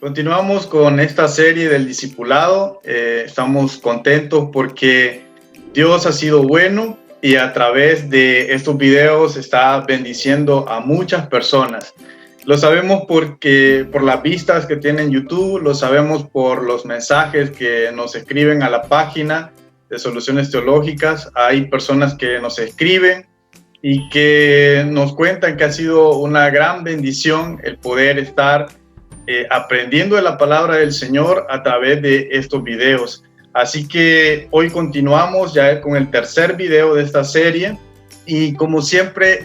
Continuamos con esta serie del discipulado. Estamos contentos porque Dios ha sido bueno y a través de estos videos está bendiciendo a muchas personas. Lo sabemos porque por las vistas que tiene en YouTube, lo sabemos por los mensajes que nos escriben a la página de Soluciones Teológicas. Hay personas que nos escriben y que nos cuentan que ha sido una gran bendición el poder estar aprendiendo de la palabra del Señor a través de estos videos. Así que hoy continuamos ya con el tercer video de esta serie y como siempre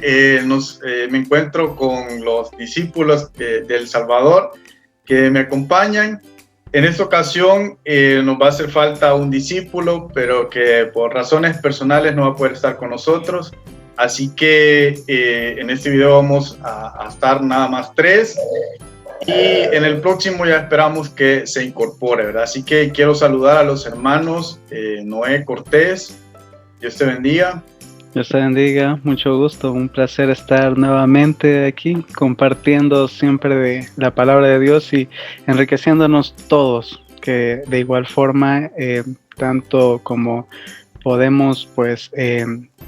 me encuentro con los discípulos del Salvador que me acompañan. En esta ocasión nos va a hacer falta un discípulo, pero que por razones personales no va a poder estar con nosotros. Así que en este video vamos a estar nada más 3. Y en el próximo ya esperamos que se incorpore, ¿verdad? Así que quiero saludar a los hermanos Noé Cortés. Dios te bendiga. Dios te bendiga, mucho gusto, un placer estar nuevamente aquí compartiendo siempre de la palabra de Dios y enriqueciéndonos todos, que de igual forma, tanto como podemos pues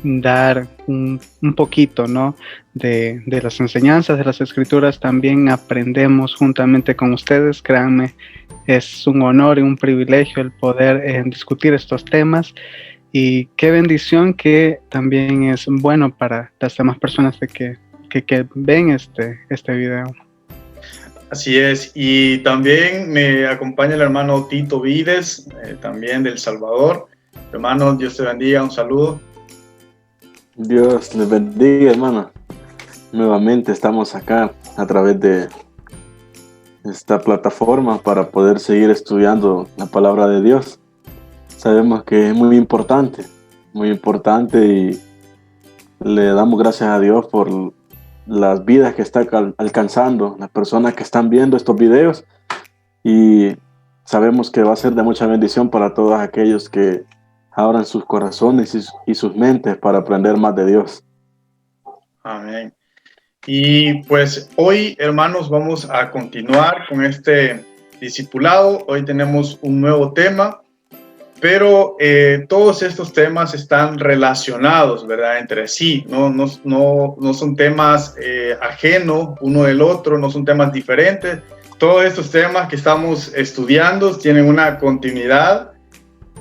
dar un poquito, ¿no? de las enseñanzas de las Escrituras, también aprendemos juntamente con ustedes. Créanme, es un honor y un privilegio el poder discutir estos temas, y qué bendición que también es bueno para las demás personas que ven este video. Así es, y también me acompaña el hermano Tito Vides, también del Salvador. Hermano, Dios te bendiga, un saludo. Dios les bendiga, hermano. Nuevamente estamos acá a través de esta plataforma para poder seguir estudiando la palabra de Dios. Sabemos que es muy importante y le damos gracias a Dios por las vidas que está alcanzando, las personas que están viendo estos videos, y sabemos que va a ser de mucha bendición para todos aquellos que abran sus corazones y sus mentes para aprender más de Dios. Amén. Y pues hoy, hermanos, vamos a continuar con este discipulado. Hoy tenemos un nuevo tema, pero todos estos temas están relacionados, ¿verdad? Entre sí. No son temas ajenos uno del otro, no son temas diferentes. Todos estos temas que estamos estudiando tienen una continuidad.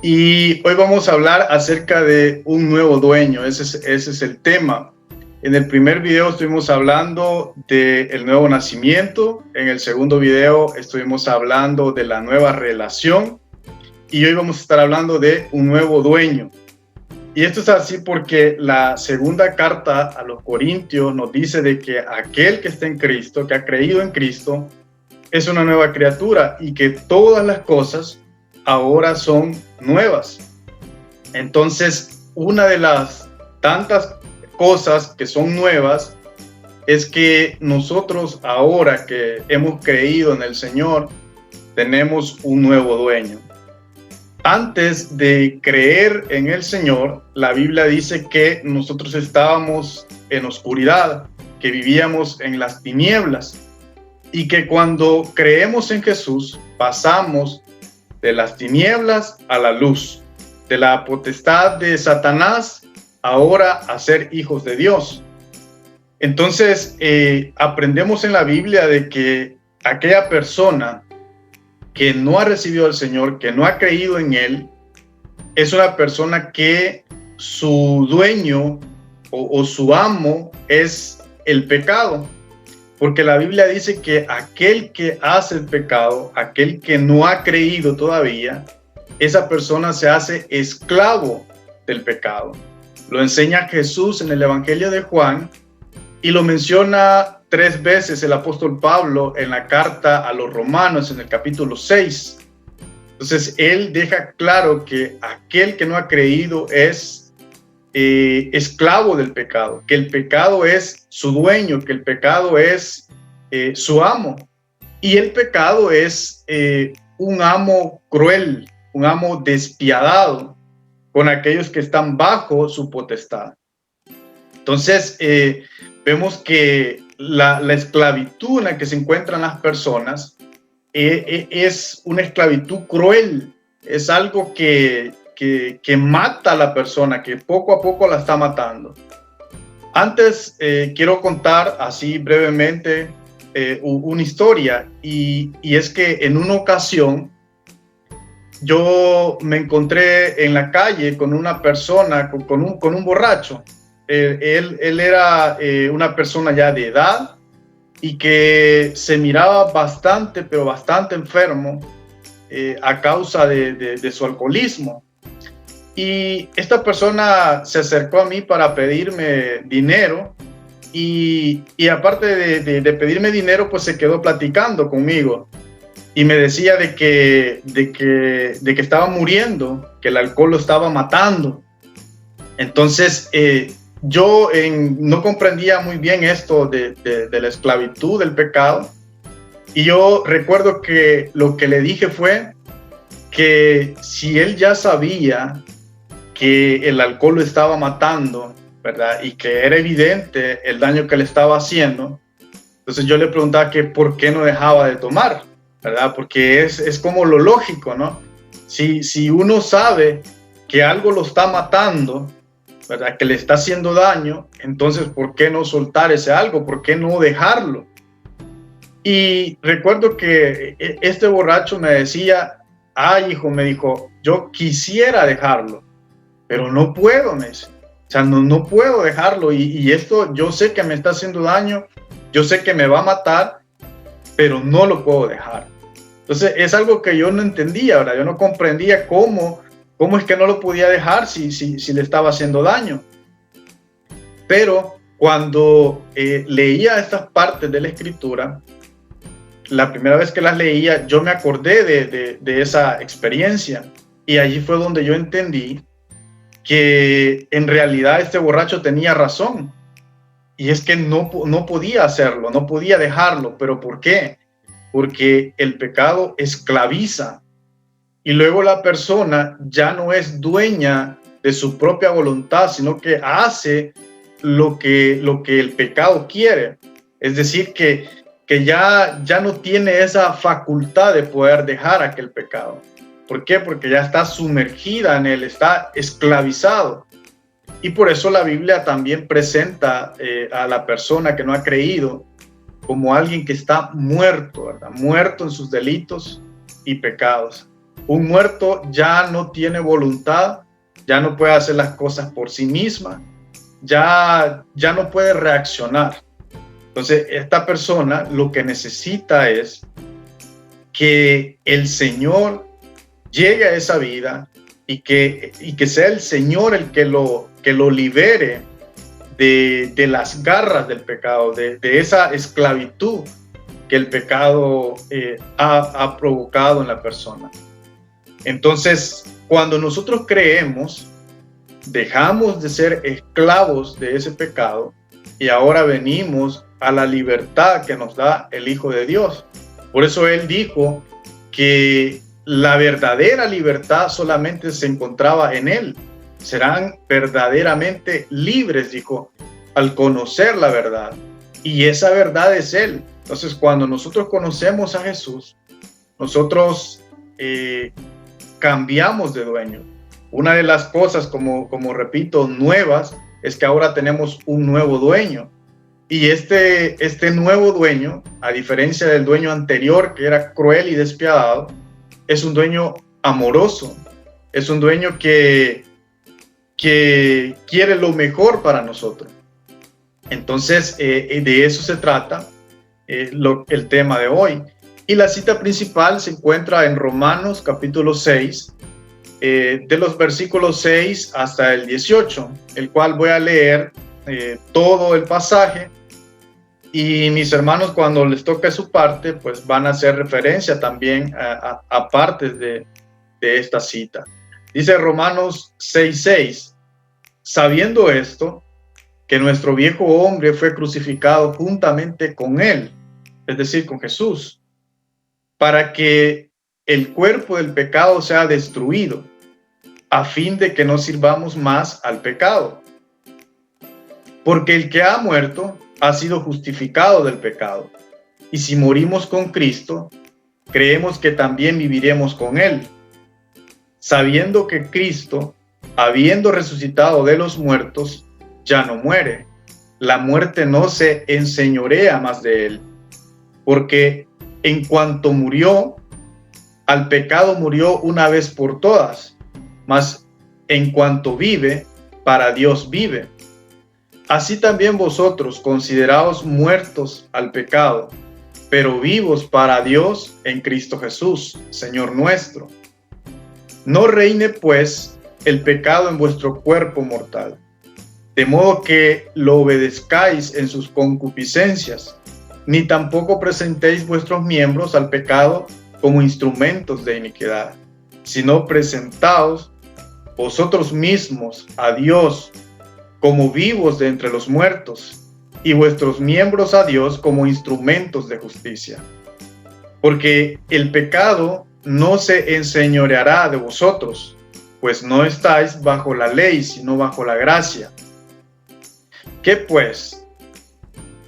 Y hoy vamos a hablar acerca de un nuevo dueño. Ese es el tema. En el primer video estuvimos hablando del nuevo nacimiento. En el segundo video estuvimos hablando de la nueva relación. Y hoy vamos a estar hablando de un nuevo dueño. Y esto es así porque la segunda carta a los Corintios nos dice de que aquel que está en Cristo, que ha creído en Cristo, es una nueva criatura y que todas las cosas ahora son nuevas. Entonces, una de las tantas cosas que son nuevas es que nosotros ahora que hemos creído en el Señor tenemos un nuevo dueño. Antes de creer en el Señor, la Biblia dice que nosotros estábamos en oscuridad, que vivíamos en las tinieblas, y que cuando creemos en Jesús pasamos de las tinieblas a la luz, de la potestad de Satanás ahora a ser hijos de Dios. Entonces aprendemos en la Biblia de que aquella persona que no ha recibido al Señor, que no ha creído en Él, es una persona que su dueño o su amo es el pecado. Porque la Biblia dice que aquel que hace el pecado, aquel que no ha creído todavía, esa persona se hace esclavo del pecado. Lo enseña Jesús en el Evangelio de Juan y lo menciona 3 veces el apóstol Pablo en la carta a los Romanos en el capítulo 6. Entonces él deja claro que aquel que no ha creído es esclavo del pecado, que el pecado es su dueño, que el pecado es su amo, y el pecado es un amo cruel, un amo despiadado con aquellos que están bajo su potestad. Entonces vemos que la esclavitud en la que se encuentran las personas es una esclavitud cruel, es algo que mata a la persona, que poco a poco la está matando. Antes quiero contar así brevemente una historia, y es que en una ocasión yo me encontré en la calle con una persona, con un borracho. Él era una persona ya de edad y que se miraba bastante, pero bastante enfermo a causa de su alcoholismo. Y esta persona se acercó a mí para pedirme dinero, y aparte de pedirme dinero, pues se quedó platicando conmigo y me decía de que estaba muriendo, que el alcohol lo estaba matando. Entonces yo no comprendía muy bien esto de la esclavitud, del pecado, y yo recuerdo que lo que le dije fue que si él ya sabía que el alcohol lo estaba matando, ¿verdad? Y que era evidente el daño que le estaba haciendo, entonces yo le preguntaba que por qué no dejaba de tomar, ¿verdad? Porque es como lo lógico, ¿no? Si uno sabe que algo lo está matando, ¿verdad? Que le está haciendo daño, entonces ¿por qué no soltar ese algo? ¿Por qué no dejarlo? Y recuerdo que este borracho me decía, hijo, me dijo, yo quisiera dejarlo, pero no puedo, me dice. O sea, no puedo dejarlo, y esto yo sé que me está haciendo daño, yo sé que me va a matar, pero no lo puedo dejar. Entonces es algo que yo no entendía, ¿verdad? Yo no comprendía cómo es que no lo podía dejar si le estaba haciendo daño. Pero cuando leía estas partes de la Escritura, la primera vez que las leía, yo me acordé de esa experiencia, y allí fue donde yo entendí que en realidad este borracho tenía razón, y es que no podía hacerlo, no podía dejarlo. ¿Pero por qué? Porque el pecado esclaviza, y luego la persona ya no es dueña de su propia voluntad, sino que hace lo que el pecado quiere. Es decir, que ya no tiene esa facultad de poder dejar aquel pecado. ¿Por qué? Porque ya está sumergida en él, está esclavizado. Y por eso la Biblia también presenta a la persona que no ha creído como alguien que está muerto, ¿verdad? Muerto en sus delitos y pecados. Un muerto ya no tiene voluntad, ya no puede hacer las cosas por sí misma, ya no puede reaccionar. Entonces, esta persona lo que necesita es que el Señor llegue a esa vida, y que sea el Señor el que lo libere de las garras del pecado, de esa esclavitud que el pecado ha provocado en la persona. Entonces, cuando nosotros creemos, dejamos de ser esclavos de ese pecado, y ahora venimos a la libertad que nos da el Hijo de Dios. Por eso Él dijo que la verdadera libertad solamente se encontraba en Él. Serán verdaderamente libres, dijo, al conocer la verdad. Y esa verdad es Él. Entonces, cuando nosotros conocemos a Jesús, nosotros cambiamos de dueño. Una de las cosas, como repito, nuevas, es que ahora tenemos un nuevo dueño. Y este nuevo dueño, a diferencia del dueño anterior, que era cruel y despiadado, es un dueño amoroso, es un dueño que quiere lo mejor para nosotros. Entonces, de eso se trata el tema de hoy. Y la cita principal se encuentra en Romanos capítulo 6, de los versículos 6 hasta el 18, el cual voy a leer todo el pasaje, y mis hermanos, cuando les toque su parte, pues van a hacer referencia también a partes de esta cita. Dice Romanos 6:6, sabiendo esto, que nuestro viejo hombre fue crucificado juntamente con él, es decir, con Jesús, para que el cuerpo del pecado sea destruido, a fin de que no sirvamos más al pecado. Porque el que ha muerto ha sido justificado del pecado. Y si morimos con Cristo, creemos que también viviremos con Él, sabiendo que Cristo, habiendo resucitado de los muertos, ya no muere. La muerte no se enseñorea más de Él, porque en cuanto murió, al pecado murió una vez por todas, mas en cuanto vive, para Dios vive. Así también vosotros, consideraos muertos al pecado, pero vivos para Dios en Cristo Jesús, Señor nuestro. No reine, pues, el pecado en vuestro cuerpo mortal, de modo que lo obedezcáis en sus concupiscencias, ni tampoco presentéis vuestros miembros al pecado como instrumentos de iniquidad, sino presentaos vosotros mismos a Dios como vivos de entre los muertos, y vuestros miembros a Dios como instrumentos de justicia. Porque el pecado no se enseñoreará de vosotros, pues no estáis bajo la ley, sino bajo la gracia. ¿Qué pues?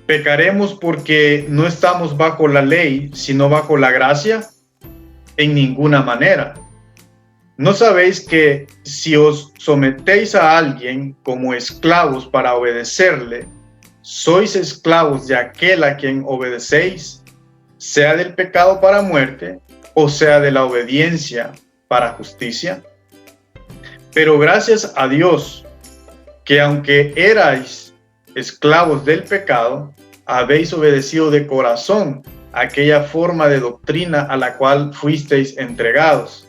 ¿Pecaremos porque no estamos bajo la ley, sino bajo la gracia? En ninguna manera. ¿No sabéis que si os sometéis a alguien como esclavos para obedecerle, sois esclavos de aquel a quien obedecéis, sea del pecado para muerte, o sea de la obediencia para justicia? Pero gracias a Dios, que aunque erais esclavos del pecado, habéis obedecido de corazón aquella forma de doctrina a la cual fuisteis entregados,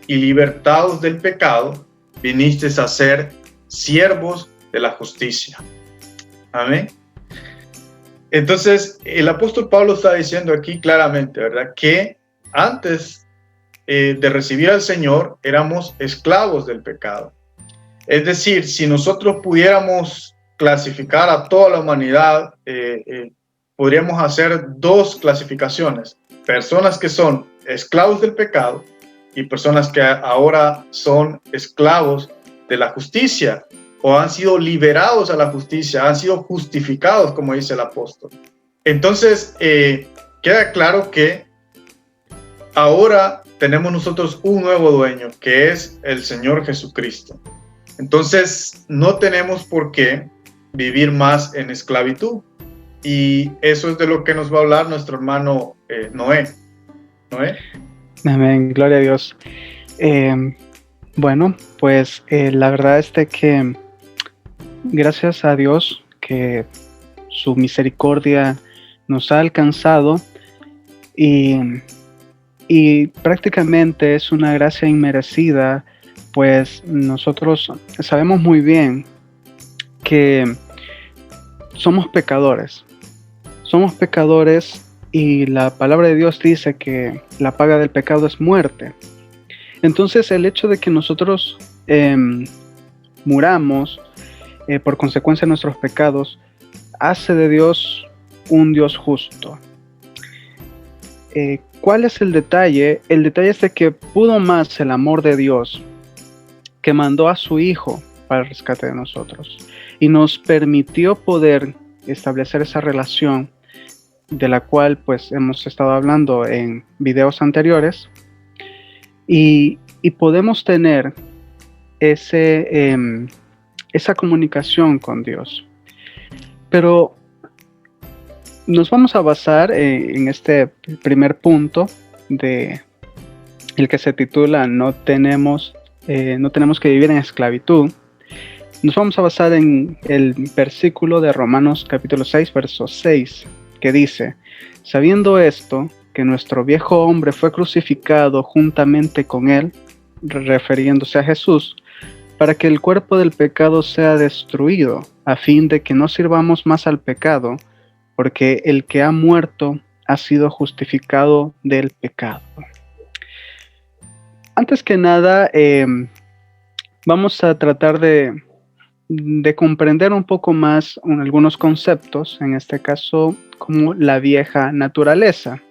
y libertados del pecado, vinisteis a ser siervos de la justicia. Amén. Entonces, el apóstol Pablo está diciendo aquí claramente, ¿verdad?, que antes de recibir al Señor éramos esclavos del pecado. Es decir, si nosotros pudiéramos clasificar a toda la humanidad, podríamos hacer dos clasificaciones: personas que son esclavos del pecado y personas que ahora son esclavos de la justicia, o han sido liberados a la justicia, han sido justificados, como dice el apóstol. Entonces, queda claro que ahora tenemos nosotros un nuevo dueño, que es el Señor Jesucristo. Entonces, no tenemos por qué vivir más en esclavitud. Y eso es de lo que nos va a hablar nuestro hermano Noé. ¿Noé? Amén, gloria a Dios. Bueno, pues la verdad es de que gracias a Dios que su misericordia nos ha alcanzado y prácticamente es una gracia inmerecida, pues nosotros sabemos muy bien que somos pecadores y la palabra de Dios dice que la paga del pecado es muerte. Entonces el hecho de que nosotros muramos por consecuencia de nuestros pecados hace de Dios un Dios justo. ¿Cuál es el detalle? El detalle es de que pudo más el amor de Dios, que mandó a su Hijo para el rescate de nosotros y nos permitió poder establecer esa relación de la cual pues hemos estado hablando en videos anteriores, y podemos tener esa comunicación con Dios. Pero nos vamos a basar en este primer punto de el que se titula no tenemos que vivir en esclavitud. Nos vamos a basar en el versículo de Romanos capítulo 6, verso 6, que dice: sabiendo esto, que nuestro viejo hombre fue crucificado juntamente con él, refiriéndose a Jesús, para que el cuerpo del pecado sea destruido, a fin de que no sirvamos más al pecado, porque el que ha muerto ha sido justificado del pecado. Antes que nada, vamos a tratar de comprender un poco más algunos conceptos, en este caso como la vieja naturaleza.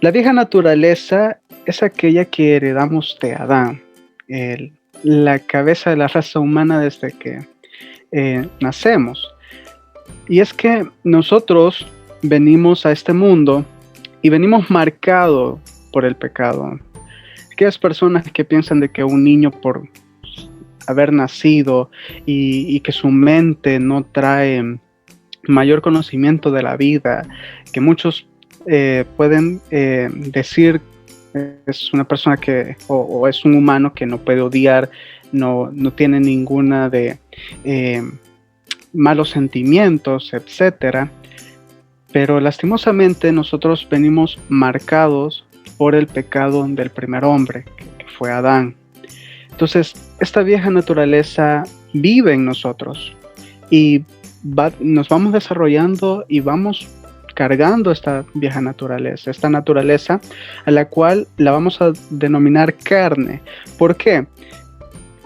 La vieja naturaleza es aquella que heredamos de Adán, la cabeza de la raza humana desde que nacemos. Y es que nosotros venimos a este mundo y venimos marcados por el pecado. Aquellas personas que piensan de que un niño por haber nacido y que su mente no trae mayor conocimiento de la vida, que muchos pueden decir es una persona que o es un humano que no puede odiar, no tiene ninguna de malos sentimientos, etcétera. Pero lastimosamente nosotros venimos marcados por el pecado del primer hombre, que fue Adán. Entonces, esta vieja naturaleza vive en nosotros y nos vamos desarrollando y vamos cargando esta vieja naturaleza, esta naturaleza a la cual la vamos a denominar carne. ¿Por qué?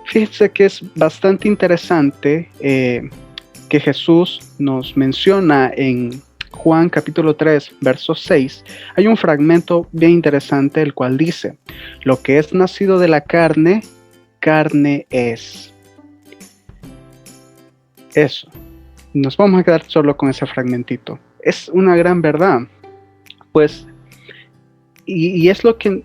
Fíjense que es bastante interesante que Jesús nos menciona en Juan capítulo 3, verso 6, hay un fragmento bien interesante el cual dice: lo que es nacido de la carne, carne es. Eso. Nos vamos a quedar solo con ese fragmentito. Es una gran verdad. Pues, y es lo que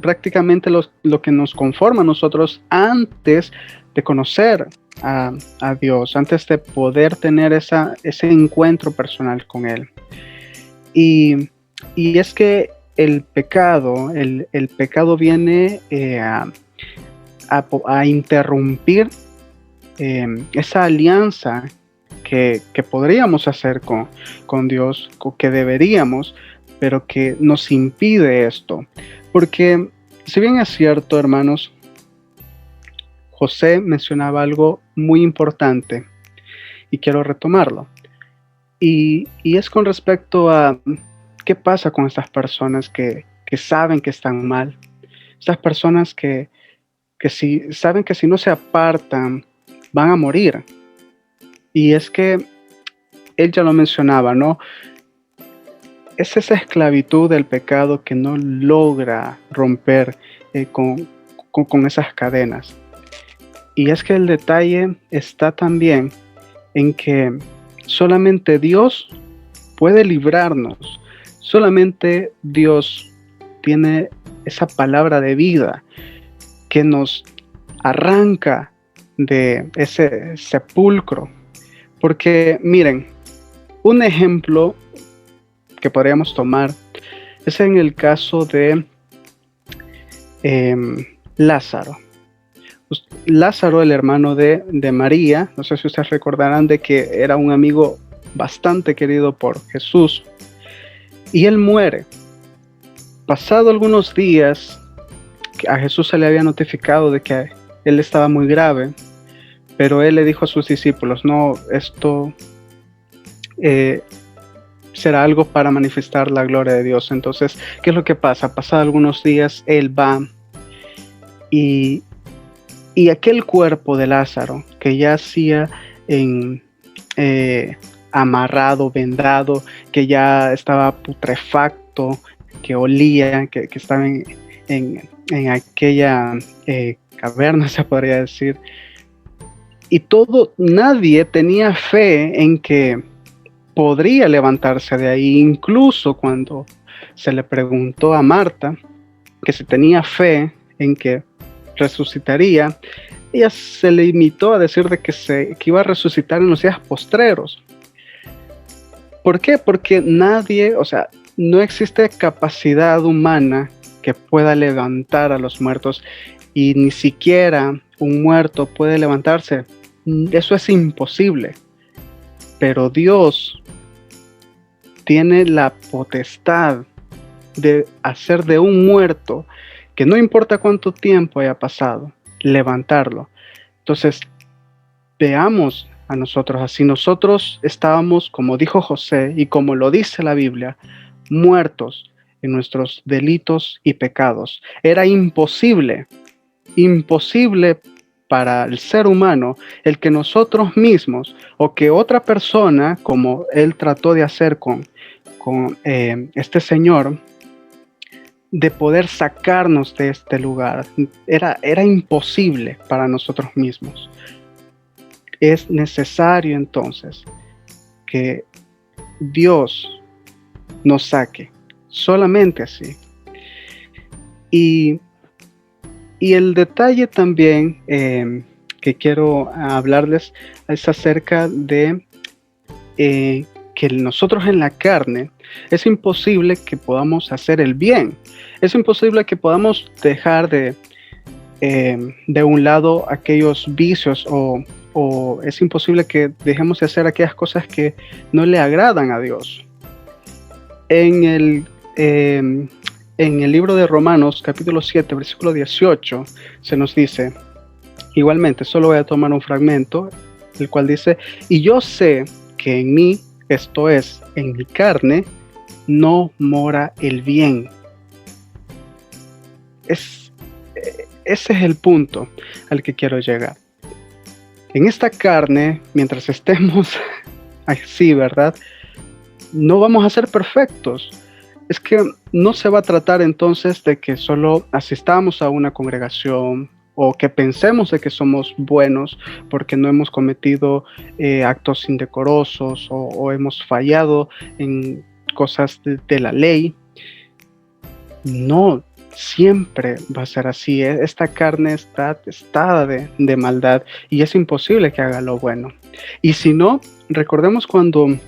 prácticamente lo que nos conforma a nosotros antes de conocer a Dios, antes de poder tener ese encuentro personal con Él. Y es que el pecado viene a interrumpir esa alianza que podríamos hacer con Dios, que deberíamos, pero que nos impide esto. Porque si bien es cierto, hermanos, José mencionaba algo muy importante y quiero retomarlo. Y es con respecto a qué pasa con estas personas que saben que están mal. Estas personas que saben que si no se apartan van a morir. Y es que él ya lo mencionaba, ¿no? Es esa esclavitud del pecado que no logra romper con esas cadenas. Y es que el detalle está también en que solamente Dios puede librarnos. Solamente Dios tiene esa palabra de vida que nos arranca de ese sepulcro. Porque miren, un ejemplo que podríamos tomar es en el caso de Lázaro. Lázaro, el hermano de María, no sé si ustedes recordarán de que era un amigo bastante querido por Jesús, y él muere. Pasado algunos días, a Jesús se le había notificado de que él estaba muy grave, pero él le dijo a sus discípulos: no, esto será algo para manifestar la gloria de Dios. Entonces, ¿qué es lo que pasa? Pasado algunos días, él va y aquel cuerpo de Lázaro que yacía amarrado, vendado, que ya estaba putrefacto, que olía, que estaba en aquella caverna, se podría decir, y nadie tenía fe en que podría levantarse de ahí. Incluso cuando se le preguntó a Marta que si tenía fe en que resucitaría, ella se limitó a decir de que iba a resucitar en los días postreros. ¿Por qué? Porque no existe capacidad humana que pueda levantar a los muertos, y ni siquiera un muerto puede levantarse. Eso es imposible. Pero Dios tiene la potestad de hacer de un muerto, que no importa cuánto tiempo haya pasado, levantarlo. Entonces, veamos a nosotros así. Nosotros estábamos, como dijo José y como lo dice la Biblia, muertos en nuestros delitos y pecados. Era imposible para el ser humano el que nosotros mismos o que otra persona, como él trató de hacer con este señor, de poder sacarnos de este lugar. Era imposible para nosotros mismos. Es necesario entonces que Dios nos saque solamente así. Y el detalle también que quiero hablarles es acerca de que nosotros en la carne es imposible que podamos hacer el bien. Es imposible que podamos dejar de un lado aquellos vicios o es imposible que dejemos de hacer aquellas cosas que no le agradan a Dios. En el libro de Romanos, capítulo 7, versículo 18, se nos dice, igualmente, solo voy a tomar un fragmento, el cual dice, y yo sé que en mí, esto es, en mi carne, no mora el bien. Ese es el punto al que quiero llegar. En esta carne, mientras estemos así, ¿verdad? No vamos a ser perfectos. Es que no se va a tratar entonces de que solo asistamos a una congregación o que pensemos de que somos buenos porque no hemos cometido actos indecorosos o hemos fallado en cosas de la ley. No, siempre va a ser así. Esta carne está atestada de maldad y es imposible que haga lo bueno. Y si no, recordemos cuando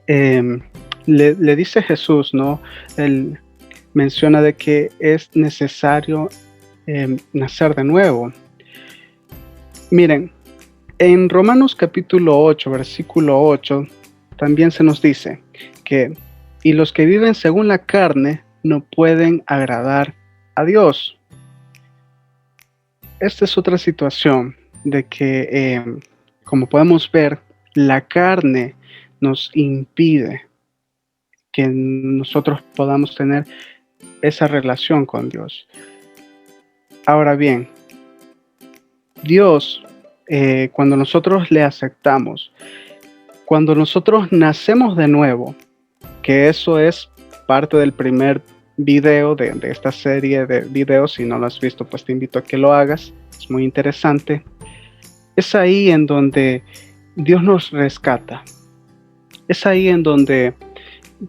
le dice Jesús, ¿no? Él menciona de que es necesario nacer de nuevo. Miren, en Romanos capítulo 8, versículo 8, también se nos dice que, y los que viven según la carne no pueden agradar a Dios. Esta es otra situación de que, como podemos ver, la carne nos impide que nosotros podamos tener esa relación con Dios. Ahora bien, Dios, cuando nosotros le aceptamos, cuando nosotros nacemos de nuevo, que eso es parte del primer video de esta serie de videos, si no lo has visto, pues te invito a que lo hagas, es muy interesante. Es ahí en donde Dios nos rescata, es ahí en donde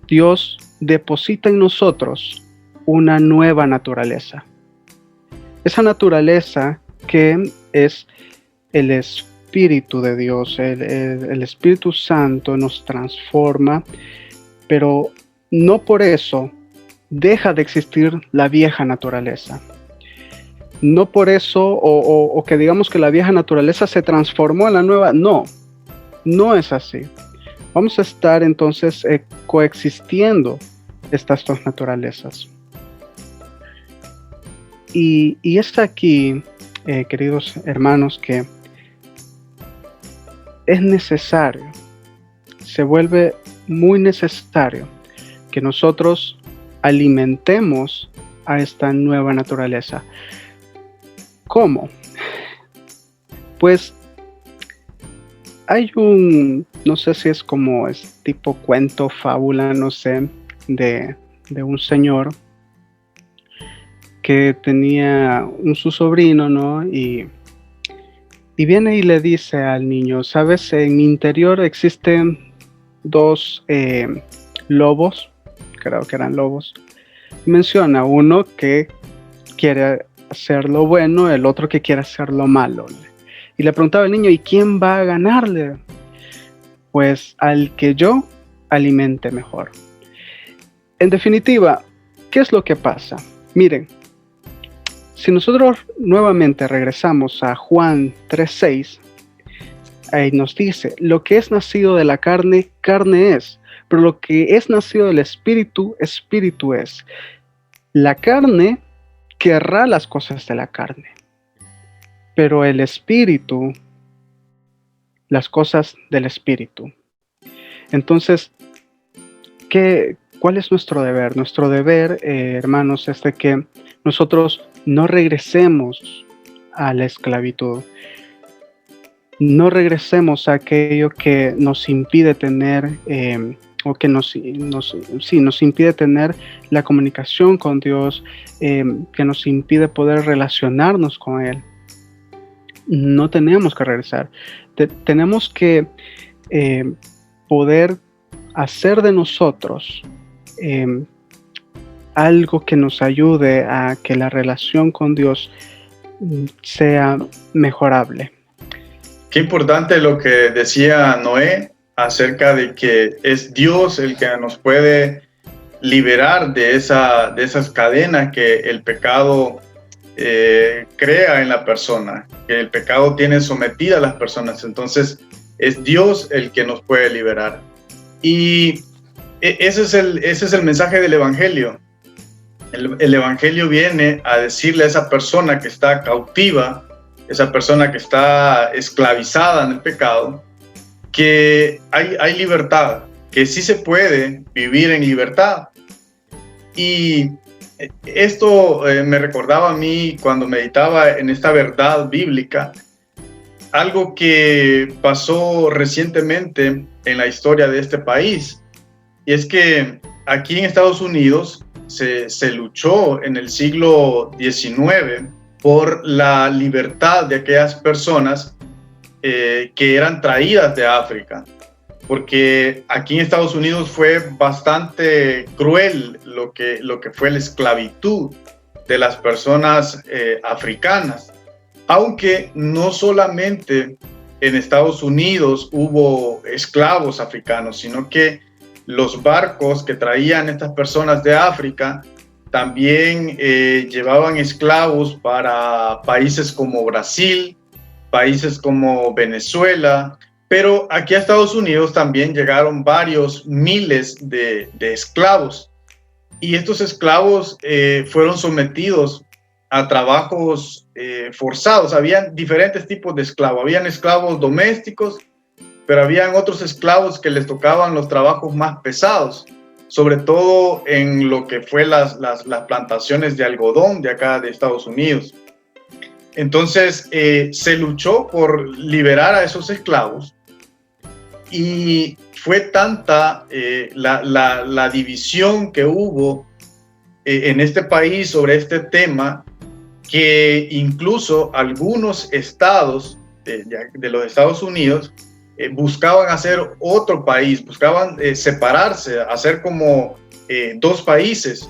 Dios deposita en nosotros una nueva naturaleza. Esa naturaleza que es el Espíritu de Dios, el Espíritu Santo nos transforma, pero no por eso deja de existir la vieja naturaleza. No por eso, o que digamos que la vieja naturaleza se transformó en la nueva. No, no es así. Vamos a estar entonces coexistiendo estas dos naturalezas. Y es aquí, queridos hermanos, que es necesario, se vuelve muy necesario que nosotros alimentemos a esta nueva naturaleza. ¿Cómo? Pues hay no sé si es como es tipo cuento, fábula, no sé, de un señor que tenía su sobrino, ¿no? Y viene y le dice al niño, ¿sabes? En mi interior existen dos lobos, creo que eran lobos. Menciona uno que quiere hacer lo bueno, el otro que quiere hacer lo malo. Y le preguntaba al niño, ¿y quién va a ganarle? Pues al que yo alimente mejor. En definitiva, ¿qué es lo que pasa? Miren, si nosotros nuevamente regresamos a Juan 3:6, ahí nos dice, lo que es nacido de la carne, carne es, pero lo que es nacido del Espíritu, Espíritu es. La carne querrá las cosas de la carne, pero el Espíritu, las cosas del Espíritu. Entonces, ¿cuál es nuestro deber? Nuestro deber, hermanos, es de que nosotros no regresemos a la esclavitud. No regresemos a aquello que nos impide tener, o que nos impide tener la comunicación con Dios, que nos impide poder relacionarnos con Él. No tenemos que regresar. Tenemos que poder hacer de nosotros algo que nos ayude a que la relación con Dios sea mejorable. Qué importante lo que decía Noé acerca de que es Dios el que nos puede liberar de esas cadenas que el pecado crea en la persona, que el pecado tiene sometida a las personas. Entonces es Dios el que nos puede liberar. Y ese es el mensaje del Evangelio. El Evangelio viene a decirle a esa persona que está cautiva, esa persona que está esclavizada en el pecado, que hay libertad, que sí se puede vivir en libertad. Y esto me recordaba a mí cuando meditaba en esta verdad bíblica, algo que pasó recientemente en la historia de este país. Y es que aquí en Estados Unidos se luchó en el siglo XIX por la libertad de aquellas personas que eran traídas de África. Porque aquí en Estados Unidos fue bastante cruel lo que fue la esclavitud de las personas africanas. Aunque no solamente en Estados Unidos hubo esclavos africanos, sino que los barcos que traían estas personas de África también llevaban esclavos para países como Brasil, países como Venezuela, pero aquí a Estados Unidos también llegaron varios miles de esclavos. Y estos esclavos fueron sometidos a trabajos forzados. Habían diferentes tipos de esclavos. Habían esclavos domésticos, pero habían otros esclavos que les tocaban los trabajos más pesados, sobre todo en lo que fue las plantaciones de algodón de acá de Estados Unidos. Entonces se luchó por liberar a esos esclavos y fue tanta la división que hubo en este país sobre este tema que incluso algunos estados de los Estados Unidos buscaban hacer otro país, buscaban separarse, hacer como dos países.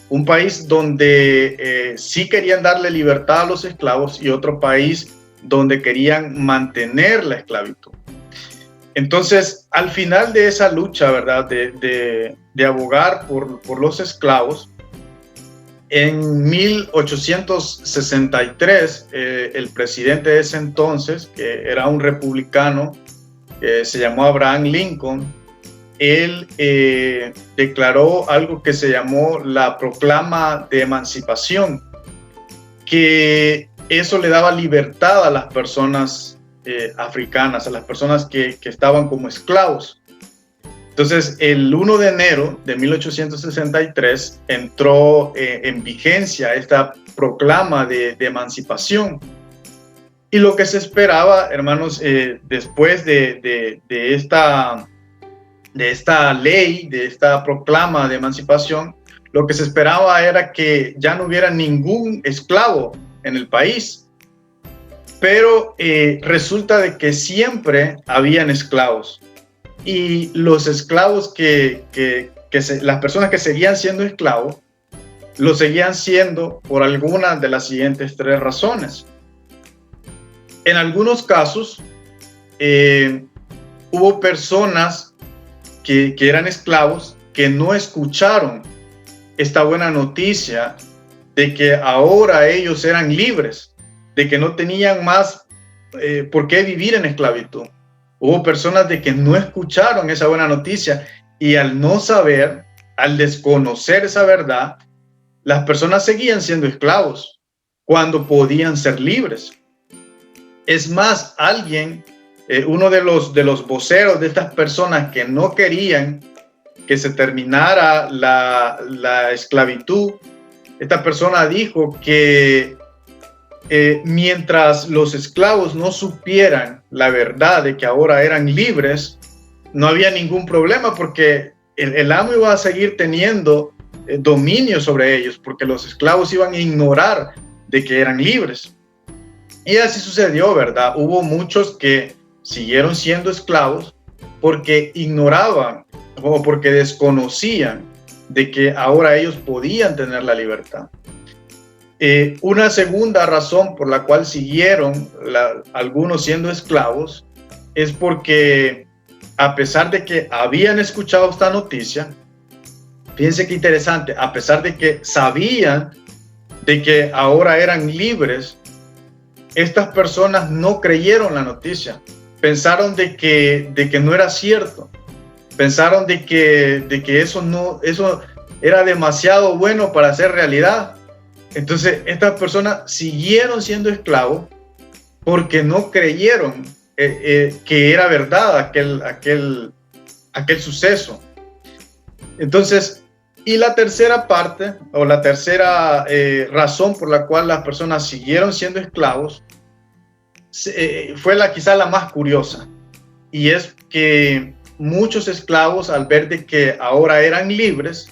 Un país donde sí querían darle libertad a los esclavos y otro país donde querían mantener la esclavitud. Entonces, al final de esa lucha, ¿verdad?, de abogar por los esclavos, en 1863, el presidente de ese entonces, que era un republicano, se llamó Abraham Lincoln, él declaró algo que se llamó la Proclama de Emancipación, que eso le daba libertad a las personas africanas, a las personas que estaban como esclavos. Entonces, el 1 de enero de 1863 entró en vigencia esta proclama de emancipación. Y lo que se esperaba, hermanos, después de esta ley, de esta proclama de emancipación, lo que se esperaba era que ya no hubiera ningún esclavo en el país. Pero resulta de que siempre habían esclavos. Y los esclavos las personas que seguían siendo esclavos, lo seguían siendo por alguna de las siguientes tres razones. En algunos casos, hubo personas que eran esclavos que no escucharon esta buena noticia de que ahora ellos eran libres, de que no tenían más por qué vivir en esclavitud. Hubo personas de que no escucharon esa buena noticia y al no saber, al desconocer esa verdad, las personas seguían siendo esclavos cuando podían ser libres. Es más, uno de los voceros de estas personas que no querían que se terminara la esclavitud, esta persona dijo que mientras los esclavos no supieran la verdad de que ahora eran libres, no había ningún problema porque el amo iba a seguir teniendo dominio sobre ellos, porque los esclavos iban a ignorar de que eran libres. Y así sucedió, ¿verdad? Hubo muchos que siguieron siendo esclavos porque ignoraban o porque desconocían de que ahora ellos podían tener la libertad. Una segunda razón por la cual siguieron algunos siendo esclavos es porque, a pesar de que habían escuchado esta noticia, fíjense qué interesante, a pesar de que sabían de que ahora eran libres, estas personas no creyeron la noticia. Pensaron de que no era cierto. Pensaron de que eso era demasiado bueno para ser realidad. Entonces, estas personas siguieron siendo esclavos porque no creyeron que era verdad aquel suceso. Entonces, y la tercera parte, o la tercera razón por la cual las personas siguieron siendo esclavos, fue quizá la más curiosa, y es que muchos esclavos, al ver de que ahora eran libres,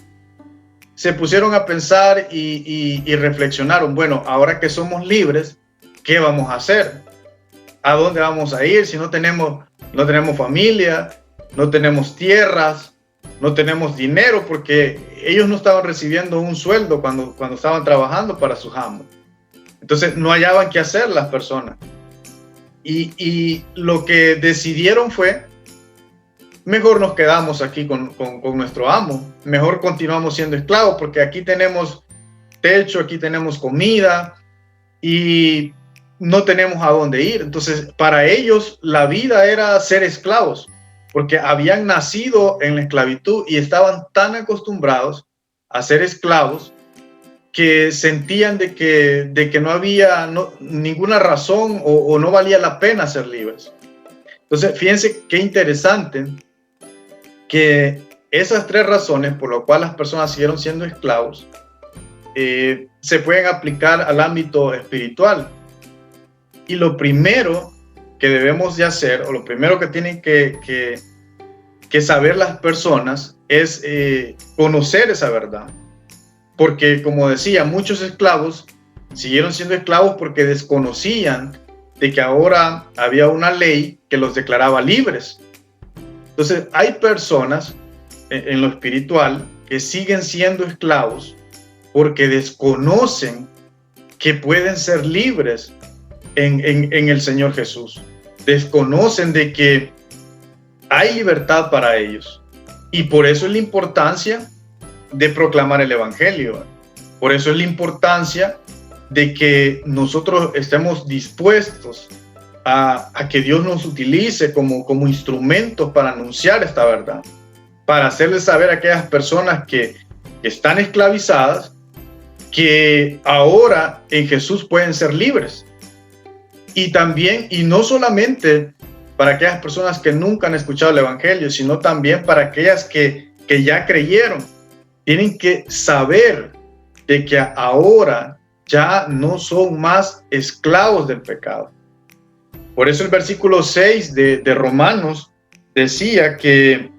se pusieron a pensar y reflexionaron, bueno, ahora que somos libres, ¿qué vamos a hacer? ¿A dónde vamos a ir si no tenemos familia, no tenemos tierras, no tenemos dinero? Porque ellos no estaban recibiendo un sueldo cuando estaban trabajando para sus amos. Entonces no hallaban qué hacer las personas. Y lo que decidieron fue, mejor nos quedamos aquí con nuestro amo, mejor continuamos siendo esclavos, porque aquí tenemos techo, aquí tenemos comida y no tenemos a dónde ir. Entonces, para ellos la vida era ser esclavos, porque habían nacido en la esclavitud y estaban tan acostumbrados a ser esclavos que sentían de que no había ninguna razón o no valía la pena ser libres. Entonces, fíjense qué interesante que esas tres razones por las cuales las personas siguieron siendo esclavos se pueden aplicar al ámbito espiritual. Y lo primero que debemos de hacer, o lo primero que tienen que saber las personas es conocer esa verdad. Porque, como decía, muchos esclavos siguieron siendo esclavos porque desconocían de que ahora había una ley que los declaraba libres. Entonces, hay personas en lo espiritual que siguen siendo esclavos porque desconocen que pueden ser libres en el Señor Jesús. Desconocen de que hay libertad para ellos. Y por eso es la importancia de proclamar el Evangelio. Por eso es la importancia de que nosotros estemos dispuestos a que Dios nos utilice como instrumentos para anunciar esta verdad, para hacerles saber a aquellas personas que están esclavizadas que ahora en Jesús pueden ser libres. Y también, y no solamente para aquellas personas que nunca han escuchado el Evangelio, sino también para aquellas que ya creyeron. Tienen que saber de que ahora ya no son más esclavos del pecado. Por eso el versículo 6 de Romanos decía que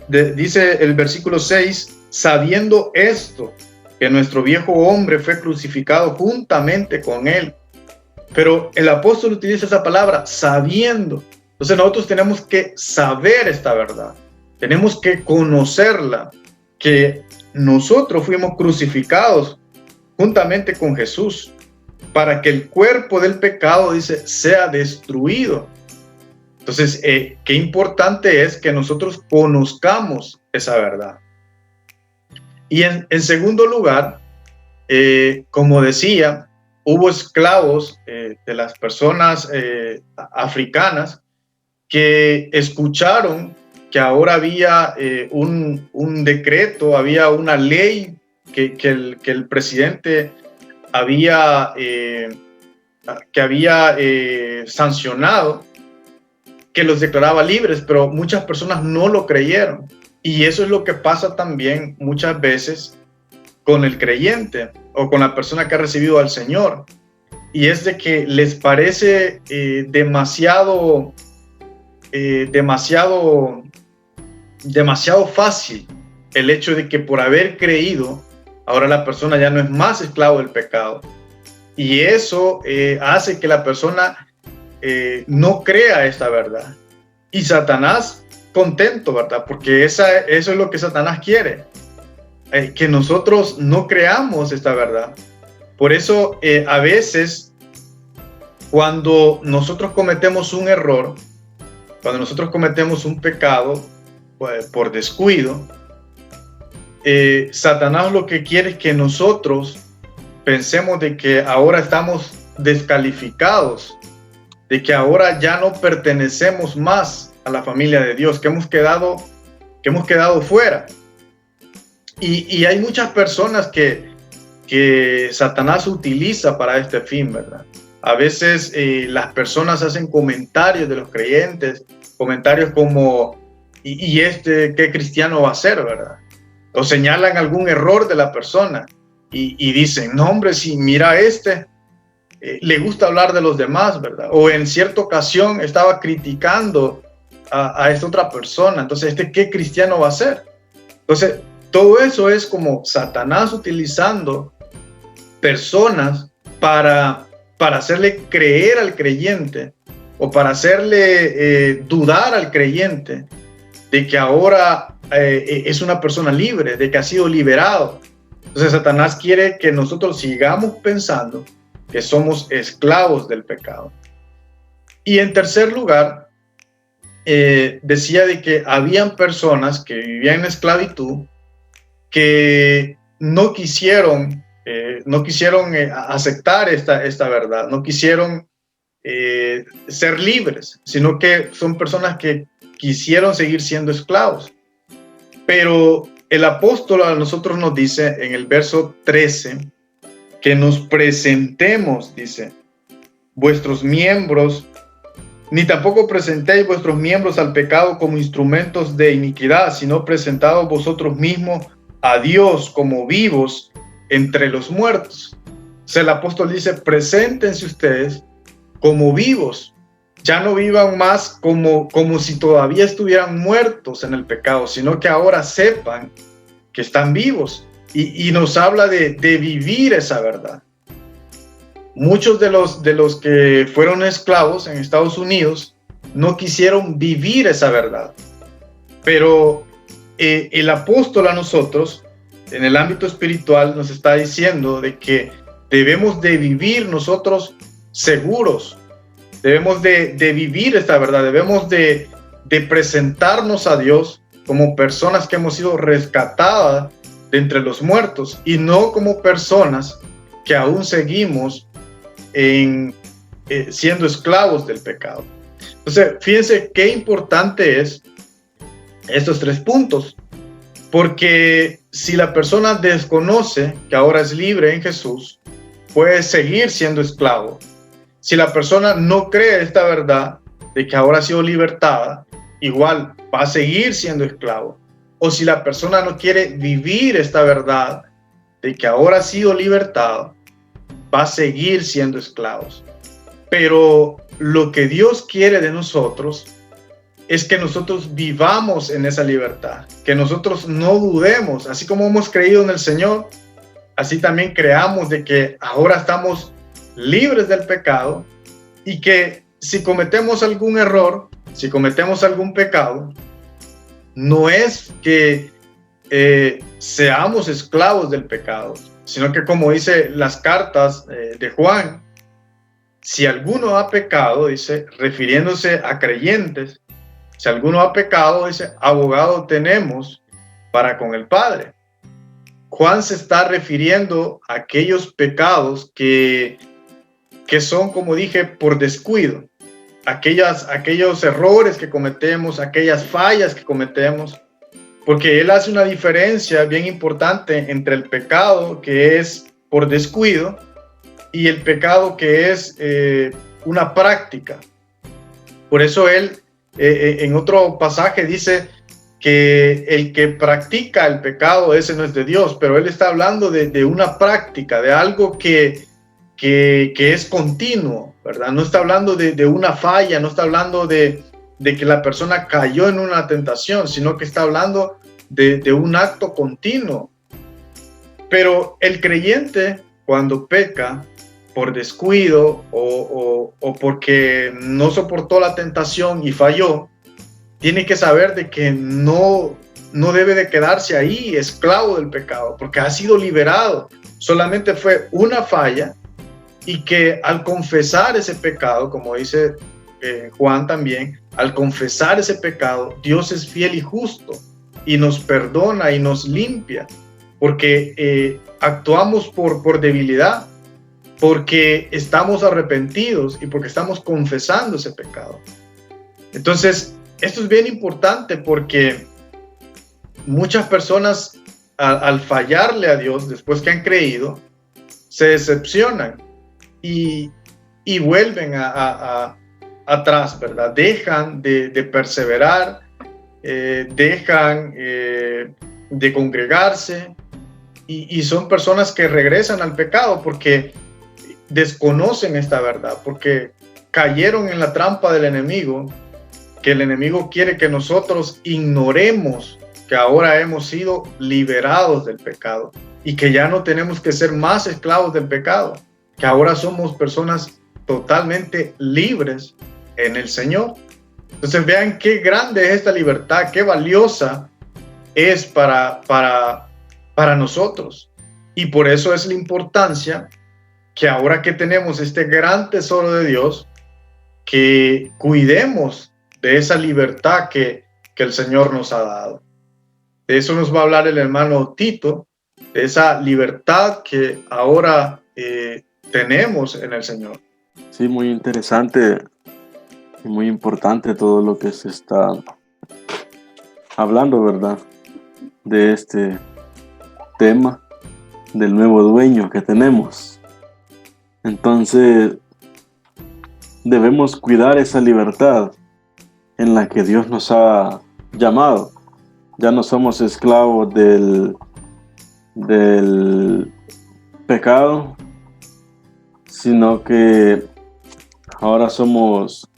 dice el versículo 6, sabiendo esto, que nuestro viejo hombre fue crucificado juntamente con él. Pero el apóstol utiliza esa palabra, sabiendo. Entonces nosotros tenemos que saber esta verdad. Tenemos que conocerla, que nosotros fuimos crucificados juntamente con Jesús para que el cuerpo del pecado, dice, sea destruido. Entonces, qué importante es que nosotros conozcamos esa verdad. Y en segundo lugar, como decía, hubo esclavos de las personas africanas que escucharon que ahora había un decreto, había una ley que el presidente había sancionado, que los declaraba libres, pero muchas personas no lo creyeron. Y eso es lo que pasa también muchas veces con el creyente o con la persona que ha recibido al Señor. Y es de que les parece demasiado fácil el hecho de que por haber creído, ahora la persona ya no es más esclavo del pecado. Y eso hace que la persona no crea esta verdad. Y Satanás contento, ¿verdad? Porque eso es lo que Satanás quiere, que nosotros no creamos esta verdad. Por eso a veces cuando nosotros cometemos un error, cuando nosotros cometemos un pecado pues, por descuido, Satanás lo que quiere es que nosotros pensemos de que ahora estamos descalificados, de que ahora ya no pertenecemos más a la familia de Dios, que hemos quedado fuera. Y hay muchas personas que Satanás utiliza para este fin, ¿verdad? A veces las personas hacen comentarios de los creyentes, comentarios como, ¿y qué cristiano va a ser, verdad? O señalan algún error de la persona y dicen, no hombre, si mira le gusta hablar de los demás, ¿verdad? O en cierta ocasión estaba criticando a esta otra persona, entonces, ¿qué cristiano va a ser? Entonces, todo eso es como Satanás utilizando personas para hacerle creer al creyente o para hacerle dudar al creyente de que ahora es una persona libre, de que ha sido liberado. Entonces Satanás quiere que nosotros sigamos pensando que somos esclavos del pecado. Y en tercer lugar, decía de que habían personas que vivían en esclavitud que no quisieron aceptar esta verdad, no quisieron ser libres, sino que son personas que quisieron seguir siendo esclavos. Pero el apóstol a nosotros nos dice en el verso 13 que nos presentemos, dice, vuestros miembros, ni tampoco presentéis vuestros miembros al pecado como instrumentos de iniquidad, sino presentados vosotros mismos a Dios como vivos entre los muertos. O sea, el apóstol dice, preséntense ustedes como vivos, ya no vivan más como si todavía estuvieran muertos en el pecado, sino que ahora sepan que están vivos. Y nos habla de vivir esa verdad. Muchos de los que fueron esclavos en Estados Unidos no quisieron vivir esa verdad. Pero el apóstol a nosotros, en el ámbito espiritual, nos está diciendo de que debemos de vivir nosotros seguros. Debemos de vivir esta verdad. Debemos de presentarnos a Dios como personas que hemos sido rescatadas de entre los muertos y no como personas que aún seguimos siendo esclavos del pecado. Entonces, fíjense qué importante es estos 3 puntos, porque si la persona desconoce que ahora es libre en Jesús, puede seguir siendo esclavo. Si la persona no cree esta verdad de que ahora ha sido libertada, igual va a seguir siendo esclavo. O si la persona no quiere vivir esta verdad de que ahora ha sido libertado, va a seguir siendo esclavos. Pero lo que Dios quiere de nosotros es que nosotros vivamos en esa libertad, que nosotros no dudemos, así como hemos creído en el Señor, así también creamos de que ahora estamos libres del pecado y que si cometemos algún error, si cometemos algún pecado, no es que seamos esclavos del pecado, sino que como dice las cartas de Juan, si alguno ha pecado, dice, refiriéndose a creyentes, si alguno ha pecado, dice, abogado tenemos para con el Padre. Juan se está refiriendo a aquellos pecados que son, como dije, por descuido. Aquellos errores que cometemos, aquellas fallas que cometemos, porque él hace una diferencia bien importante entre el pecado que es por descuido y el pecado que es una práctica. Por eso él en otro pasaje dice que el que practica el pecado, ese no es de Dios, pero él está hablando de una práctica, de algo que es continuo, ¿verdad? No está hablando de una falla, no está hablando de que la persona cayó en una tentación, sino que está hablando de un acto continuo. Pero el creyente, cuando peca por descuido o porque no soportó la tentación y falló, tiene que saber de que no debe de quedarse ahí esclavo del pecado, porque ha sido liberado. Solamente fue una falla, y que al confesar ese pecado, como dice Juan también, al confesar ese pecado, Dios es fiel y justo y nos perdona y nos limpia, porque actuamos por debilidad, porque estamos arrepentidos y porque estamos confesando ese pecado. Entonces, esto es bien importante, porque muchas personas al fallarle a Dios después que han creído, se decepcionan y vuelven atrás, ¿verdad? Dejan de perseverar, dejan de congregarse, y son personas que regresan al pecado porque desconocen esta verdad, porque cayeron en la trampa del enemigo, que el enemigo quiere que nosotros ignoremos que ahora hemos sido liberados del pecado y que ya no tenemos que ser más esclavos del pecado, que ahora somos personas totalmente libres en el Señor. Entonces vean qué grande es esta libertad, qué valiosa es para nosotros. Y por eso es la importancia que ahora que tenemos este gran tesoro de Dios, que cuidemos de esa libertad que el Señor nos ha dado. De eso nos va a hablar el hermano Tito, de esa libertad que ahora tenemos en el Señor. Sí, muy interesante y muy importante todo lo que se está hablando, ¿verdad? De este tema del nuevo dueño que tenemos. Entonces, debemos cuidar esa libertad en la que Dios nos ha llamado. Ya no somos esclavos del pecado, sino que ahora somos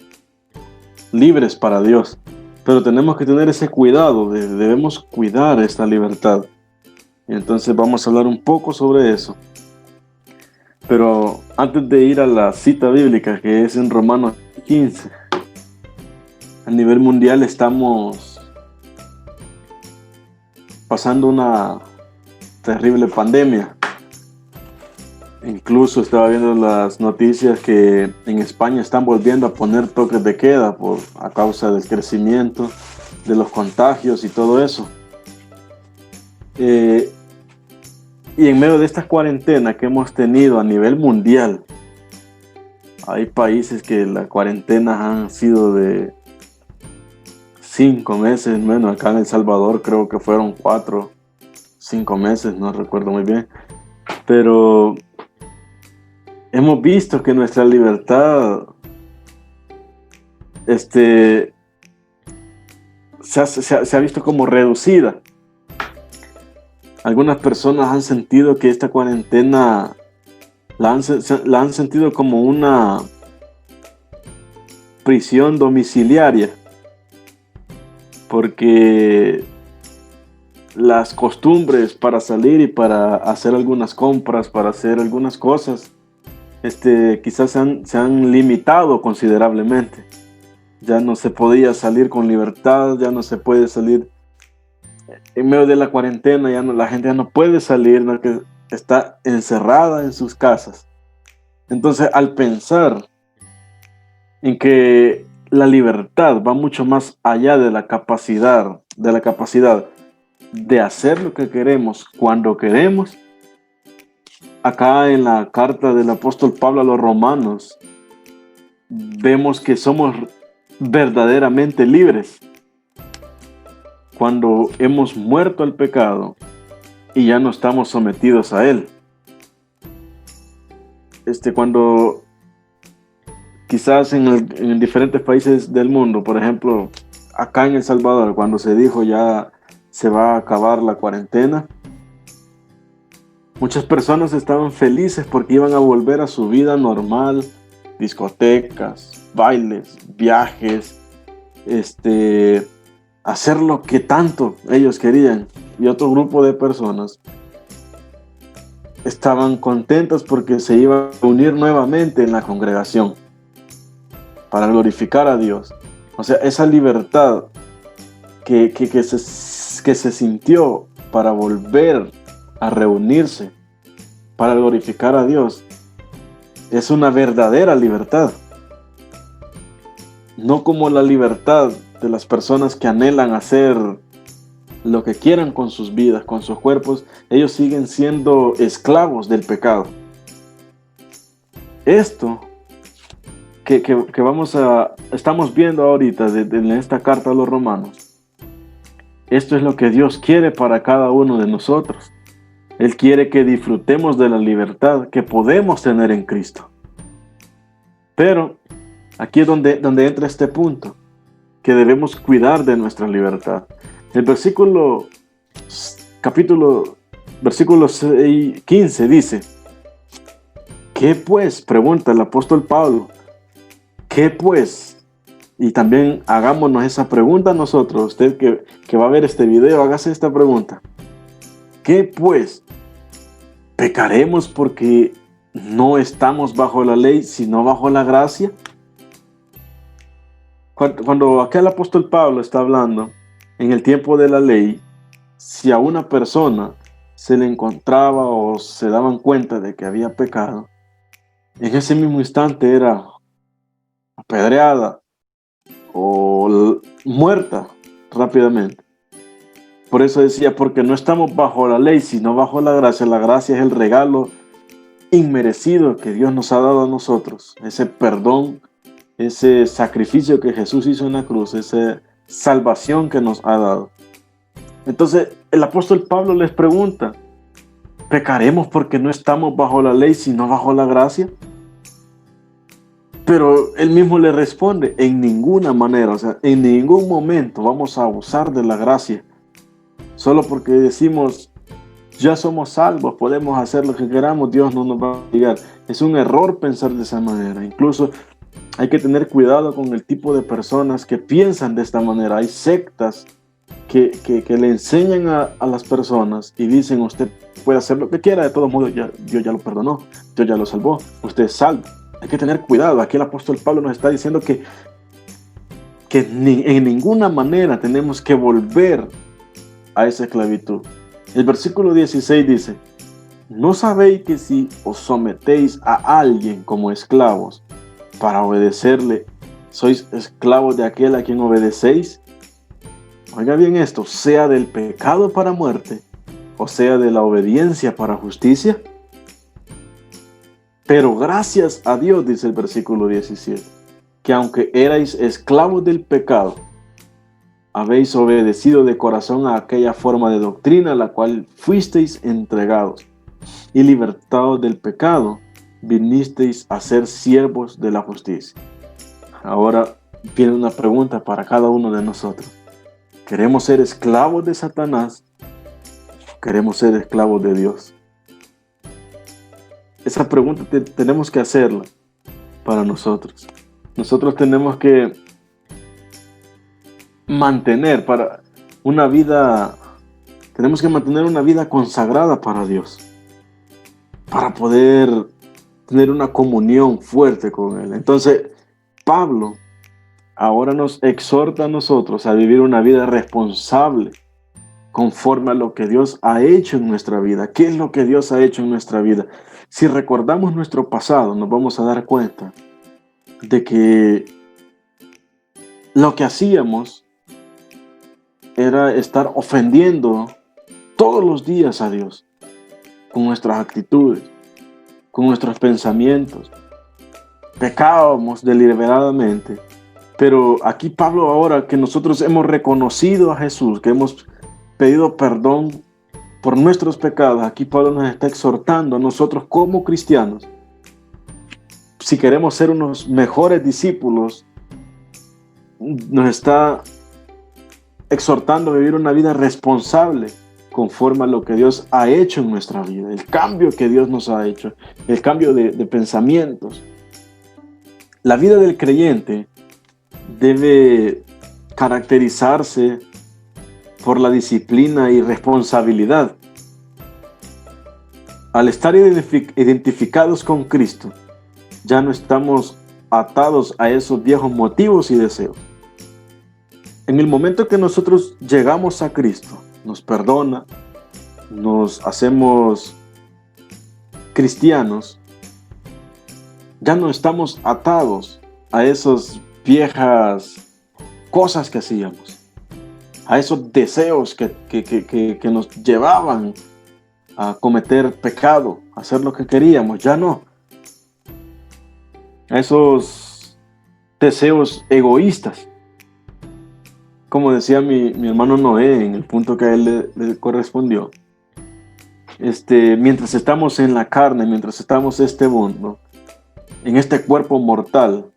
libres para Dios. Pero tenemos que tener ese cuidado, debemos cuidar esta libertad. Y entonces vamos a hablar un poco sobre eso. Pero antes de ir a la cita bíblica, que es en Romanos 15, a nivel mundial estamos pasando una terrible pandemia. Incluso estaba viendo las noticias que en España están volviendo a poner toques de queda a causa del crecimiento de los contagios y todo eso. Y en medio de esta cuarentena que hemos tenido a nivel mundial, hay países que las cuarentenas han sido de 5 meses, menos acá en El Salvador creo que fueron 4, 5 meses, no recuerdo muy bien. Pero hemos visto que nuestra libertad se ha visto como reducida. Algunas personas han sentido que esta cuarentena la han sentido como una prisión domiciliaria, porque las costumbres para salir y para hacer algunas compras, para hacer algunas cosas, quizás se han limitado considerablemente. Ya no se podía salir con libertad, ya no se puede salir en medio de la cuarentena, la gente ya no puede salir, ¿no? Que está encerrada en sus casas. Entonces, al pensar en que la libertad va mucho más allá de la capacidad de hacer lo que queremos cuando queremos, acá en la carta del apóstol Pablo a los romanos vemos que somos verdaderamente libres cuando hemos muerto al pecado y ya no estamos sometidos a él. Cuando quizás en diferentes países del mundo, por ejemplo, acá en El Salvador, cuando se dijo ya se va a acabar la cuarentena, muchas personas estaban felices porque iban a volver a su vida normal, discotecas, bailes, viajes, hacer lo que tanto ellos querían. Y otro grupo de personas estaban contentas porque se iban a unir nuevamente en la congregación para glorificar a Dios. O sea, esa libertad que se sintió para volver a reunirse, para glorificar a Dios, es una verdadera libertad. No como la libertad de las personas que anhelan hacer lo que quieran con sus vidas, con sus cuerpos. Ellos siguen siendo esclavos del pecado. Esto que estamos viendo ahorita en esta carta a los Romanos, esto es lo que Dios quiere para cada uno de nosotros. Él quiere que disfrutemos de la libertad que podemos tener en Cristo. Pero aquí es donde entra este punto, que debemos cuidar de nuestra libertad. El versículo 15 dice: ¿qué pues? Pregunta el apóstol Pablo. ¿Qué pues? Y también hagámonos esa pregunta nosotros. Usted que va a ver este video, hágase esta pregunta. ¿Qué pues? ¿Pecaremos porque no estamos bajo la ley, sino bajo la gracia? Cuando aquí el apóstol Pablo está hablando, en el tiempo de la ley, si a una persona se le encontraba o se daban cuenta de que había pecado, en ese mismo instante era apedreada o muerta rápidamente. Por eso decía, porque no estamos bajo la ley, sino bajo la gracia. La gracia es el regalo inmerecido que Dios nos ha dado a nosotros. Ese perdón, ese sacrificio que Jesús hizo en la cruz, esa salvación que nos ha dado. Entonces el apóstol Pablo les pregunta: ¿pecaremos porque no estamos bajo la ley, sino bajo la gracia? Pero él mismo le responde: en ninguna manera, o sea, en ningún momento vamos a abusar de la gracia. Solo porque decimos, ya somos salvos, podemos hacer lo que queramos, Dios no nos va a castigar. Es un error pensar de esa manera. Incluso hay que tener cuidado con el tipo de personas que piensan de esta manera. Hay sectas que le enseñan a las personas y dicen: usted puede hacer lo que quiera, de todos modos Dios ya lo perdonó, Dios ya lo salvó, usted es salvo. Hay que tener cuidado. Aquí el apóstol Pablo nos está diciendo que en ninguna manera tenemos que volver a esa esclavitud. El versículo 16 dice: ¿no sabéis que si os sometéis a alguien como esclavos para obedecerle, sois esclavos de aquel a quien obedecéis? Oiga bien esto: sea del pecado para muerte, o sea de la obediencia para justicia. Pero gracias a Dios, dice el versículo 17, que aunque erais esclavos del pecado, habéis obedecido de corazón a aquella forma de doctrina a la cual fuisteis entregados, y libertados del pecado, vinisteis a ser siervos de la justicia. Ahora viene una pregunta para cada uno de nosotros: ¿queremos ser esclavos de Satanás o queremos ser esclavos de Dios? Esa pregunta tenemos que hacerla para nosotros. Nosotros tenemos que mantener una vida consagrada para Dios, para poder tener una comunión fuerte con Él. Entonces, Pablo ahora nos exhorta a nosotros a vivir una vida responsable conforme a lo que Dios ha hecho en nuestra vida. ¿Qué es lo que Dios ha hecho en nuestra vida? Si recordamos nuestro pasado, nos vamos a dar cuenta de que lo que hacíamos era estar ofendiendo todos los días a Dios con nuestras actitudes, con nuestros pensamientos. Pecábamos deliberadamente. Pero aquí Pablo, ahora que nosotros hemos reconocido a Jesús, que hemos pedido perdón por nuestros pecados, aquí Pablo nos está exhortando a nosotros como cristianos, si queremos ser unos mejores discípulos, nos está exhortando a vivir una vida responsable conforme a lo que Dios ha hecho en nuestra vida, el cambio que Dios nos ha hecho, el cambio de pensamientos. La vida del creyente debe caracterizarse por la disciplina y responsabilidad. Al estar identificados con Cristo, ya no estamos atados a esos viejos motivos y deseos. En el momento que nosotros llegamos a Cristo, nos perdona, nos hacemos cristianos, ya no estamos atados a esas viejas cosas que hacíamos, a esos deseos que nos llevaban a cometer pecado, a hacer lo que queríamos. Ya no. A esos deseos egoístas. Como decía mi hermano Noé en el punto que a él le correspondió. Mientras estamos en la carne, mientras estamos en este mundo, en este cuerpo mortal,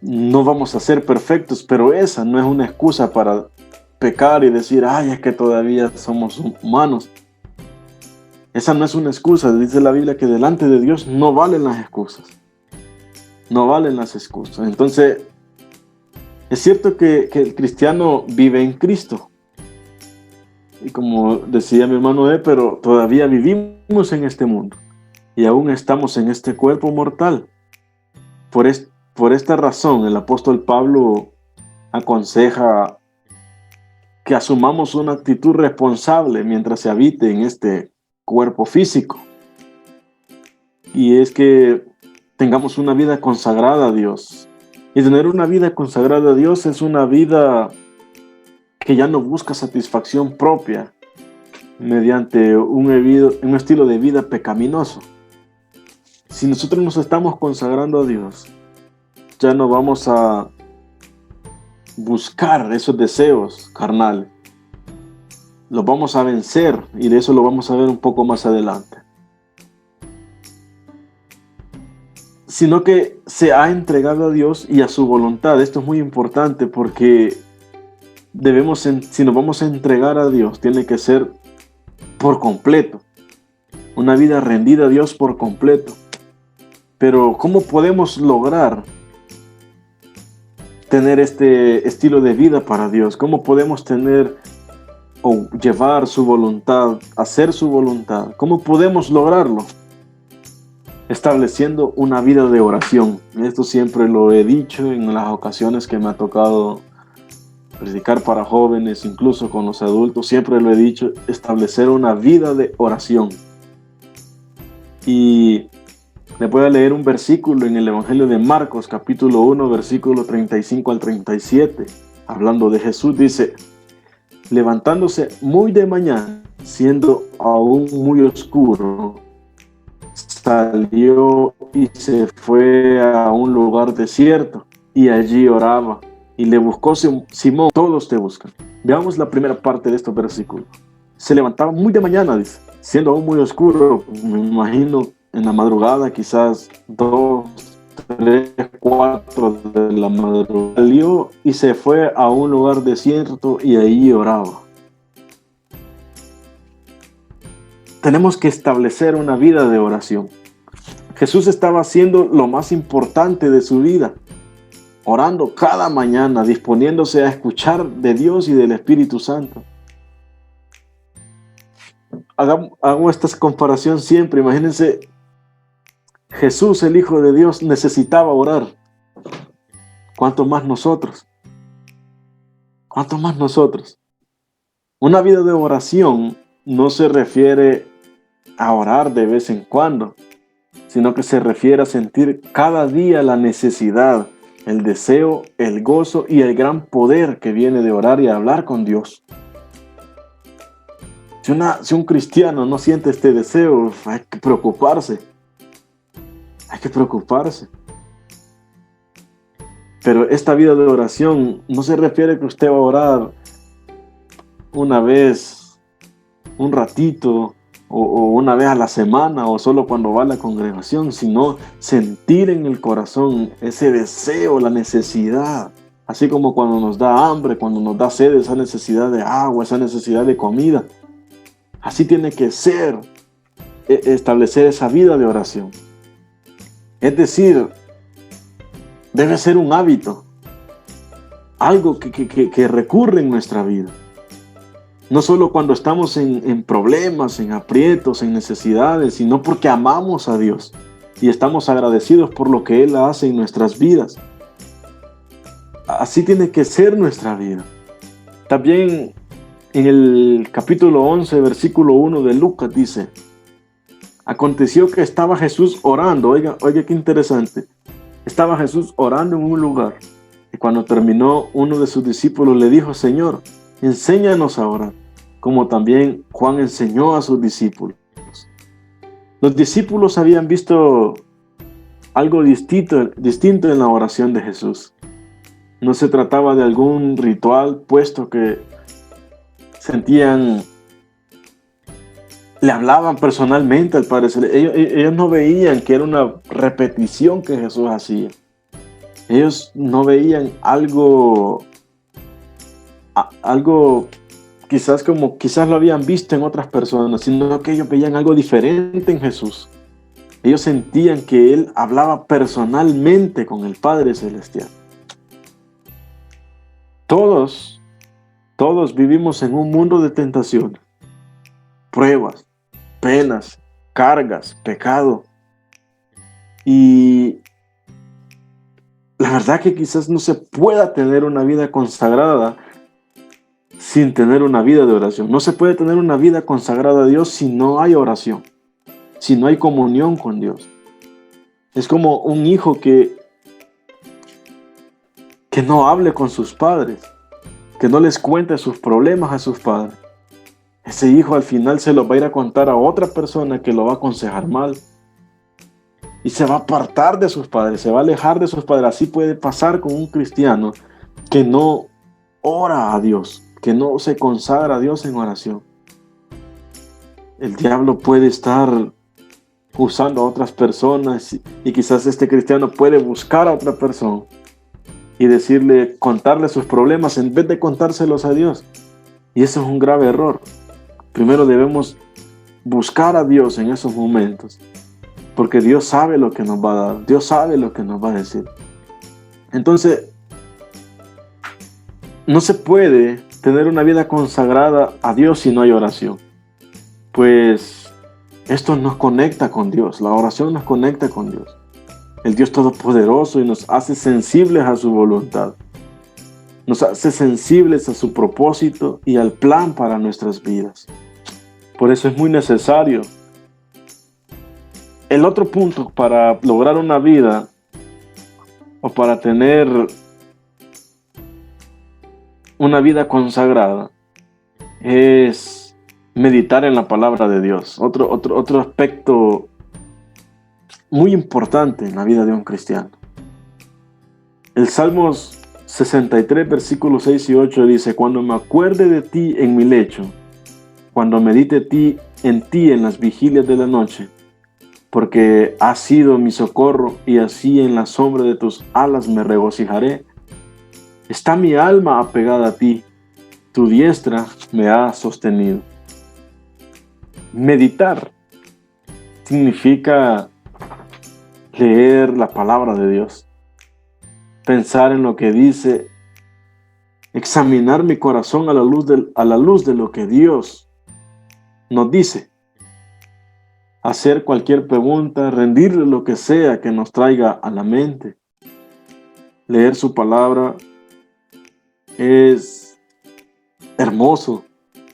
no vamos a ser perfectos, pero esa no es una excusa para pecar y decir, ay, es que todavía somos humanos. Esa no es una excusa. Dice la Biblia que delante de Dios no valen las excusas. No valen las excusas. Entonces, es cierto que el cristiano vive en Cristo. Y como decía mi hermano pero todavía vivimos en este mundo. Y aún estamos en este cuerpo mortal. Por esta razón, el apóstol Pablo aconseja que asumamos una actitud responsable mientras se habite en este cuerpo físico. Y es que tengamos una vida consagrada a Dios. Y tener una vida consagrada a Dios es una vida que ya no busca satisfacción propia mediante un estilo de vida pecaminoso. Si nosotros nos estamos consagrando a Dios, ya no vamos a buscar esos deseos carnales. Los vamos a vencer y de eso lo vamos a ver un poco más adelante. Sino que se ha entregado a Dios y a su voluntad. Esto es muy importante porque si nos vamos a entregar a Dios, tiene que ser por completo. Una vida rendida a Dios por completo. Pero ¿cómo podemos lograr tener este estilo de vida para Dios? ¿Cómo podemos tener o llevar su voluntad, hacer su voluntad? ¿Cómo podemos lograrlo? Estableciendo una vida de oración. Esto siempre lo he dicho en las ocasiones que me ha tocado predicar para jóvenes, incluso con los adultos, siempre lo he dicho, establecer una vida de oración. Y le voy a leer un versículo en el Evangelio de Marcos, capítulo 1, versículo 35 al 37, hablando de Jesús, dice: levantándose muy de mañana, siendo aún muy oscuro, salió y se fue a un lugar desierto y allí oraba. Y le buscó Simón. Todos te buscan. Veamos la primera parte de estos versículos. Se levantaba muy de mañana, dice, siendo aún muy oscuro. Me imagino en la madrugada, quizás 2, 3, 4 de la madrugada. Salió y se fue a un lugar desierto y allí oraba. Tenemos que establecer una vida de oración. Jesús estaba haciendo lo más importante de su vida, orando cada mañana, disponiéndose a escuchar de Dios y del Espíritu Santo. Hago esta comparación siempre. Imagínense, Jesús, el Hijo de Dios, necesitaba orar. ¿Cuánto más nosotros? ¿Cuánto más nosotros? Una vida de oración no se refiere a orar de vez en cuando, sino que se refiere a sentir cada día la necesidad, el deseo, el gozo y el gran poder que viene de orar y hablar con Dios. Si un cristiano no siente este deseo, hay que preocuparse. Hay que preocuparse. Pero esta vida de oración no se refiere a que usted va a orar una vez, un ratito, o una vez a la semana, o solo cuando va a la congregación, sino sentir en el corazón ese deseo, la necesidad. Así como cuando nos da hambre, cuando nos da sed, esa necesidad de agua, esa necesidad de comida. Así tiene que ser, establecer esa vida de oración. Es decir, debe ser un hábito, algo que recurre en nuestra vida. No solo cuando estamos en problemas, en aprietos, en necesidades, sino porque amamos a Dios y estamos agradecidos por lo que Él hace en nuestras vidas. así tiene que ser nuestra vida. También en el capítulo 11, versículo 1 de Lucas dice: aconteció que estaba Jesús orando. Oiga qué interesante. Estaba Jesús orando en un lugar, y cuando terminó, uno de sus discípulos le dijo: Señor, enséñanos a orar, como también Juan enseñó a sus discípulos. Los discípulos habían visto algo distinto en la oración de Jesús. No se trataba de algún ritual, puesto que sentían, le hablaban personalmente al Padre. Ellos no veían que era una repetición que Jesús hacía. Ellos no veían algo quizás lo habían visto en otras personas, sino que ellos veían algo diferente en Jesús. Ellos sentían que Él hablaba personalmente con el Padre Celestial. Todos vivimos en un mundo de tentaciones, pruebas, penas, cargas, pecado. Y la verdad que quizás no se pueda tener una vida consagrada sin tener una vida de oración. No se puede tener una vida consagrada a Dios si no hay oración, si no hay comunión con Dios. Es como un hijo que no hable con sus padres, que no les cuente sus problemas a sus padres. Ese hijo al final se lo va a ir a contar a otra persona que lo va a aconsejar mal. Y se va a apartar de sus padres, se va a alejar de sus padres. Así puede pasar con un cristiano que no ora a Dios, que no se consagra a Dios en oración. El diablo puede estar usando a otras personas y quizás este cristiano puede buscar a otra persona y decirle, contarle sus problemas en vez de contárselos a Dios. Y eso es un grave error. Primero debemos buscar a Dios en esos momentos, porque Dios sabe lo que nos va a dar, Dios sabe lo que nos va a decir. Entonces, no se puede tener una vida consagrada a Dios si no hay oración. Pues esto nos conecta con Dios, la oración nos conecta con Dios, el Dios Todopoderoso, y nos hace sensibles a su voluntad. Nos hace sensibles a su propósito y al plan para nuestras vidas. Por eso es muy necesario. El otro punto para lograr una vida o para tener una vida consagrada es meditar en la palabra de Dios. Otro aspecto muy importante en la vida de un cristiano. El Salmos 63, versículos 6 y 8 dice: cuando me acuerde de ti en mi lecho, cuando medite en ti en las vigilias de la noche, porque has sido mi socorro y así en la sombra de tus alas me regocijaré. Está mi alma apegada a ti, tu diestra me ha sostenido. Meditar significa leer la palabra de Dios, pensar en lo que dice, examinar mi corazón a la luz de lo que Dios nos dice, hacer cualquier pregunta, rendirle lo que sea que nos traiga a la mente. Leer su palabra es hermoso.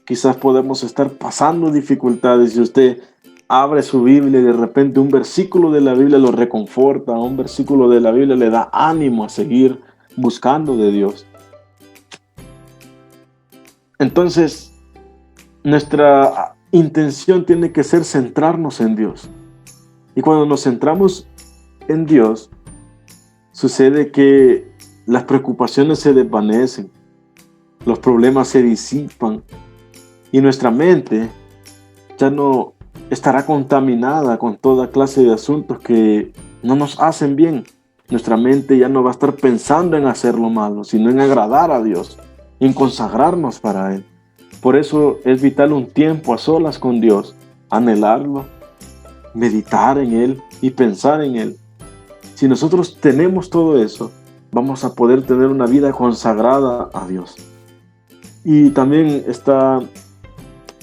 Quizás podemos estar pasando dificultades y usted abre su Biblia y de repente un versículo de la Biblia lo reconforta, un versículo de la Biblia le da ánimo a seguir buscando de Dios. Entonces, nuestra intención tiene que ser centrarnos en Dios. Y cuando nos centramos en Dios, sucede que las preocupaciones se desvanecen, los problemas se disipan y nuestra mente ya no estará contaminada con toda clase de asuntos que no nos hacen bien. Nuestra mente ya no va a estar pensando en hacer lo malo, sino en agradar a Dios, en consagrarnos para Él. Por eso es vital un tiempo a solas con Dios, anhelarlo, meditar en Él y pensar en Él. Si nosotros tenemos todo eso, vamos a poder tener una vida consagrada a Dios. Y también está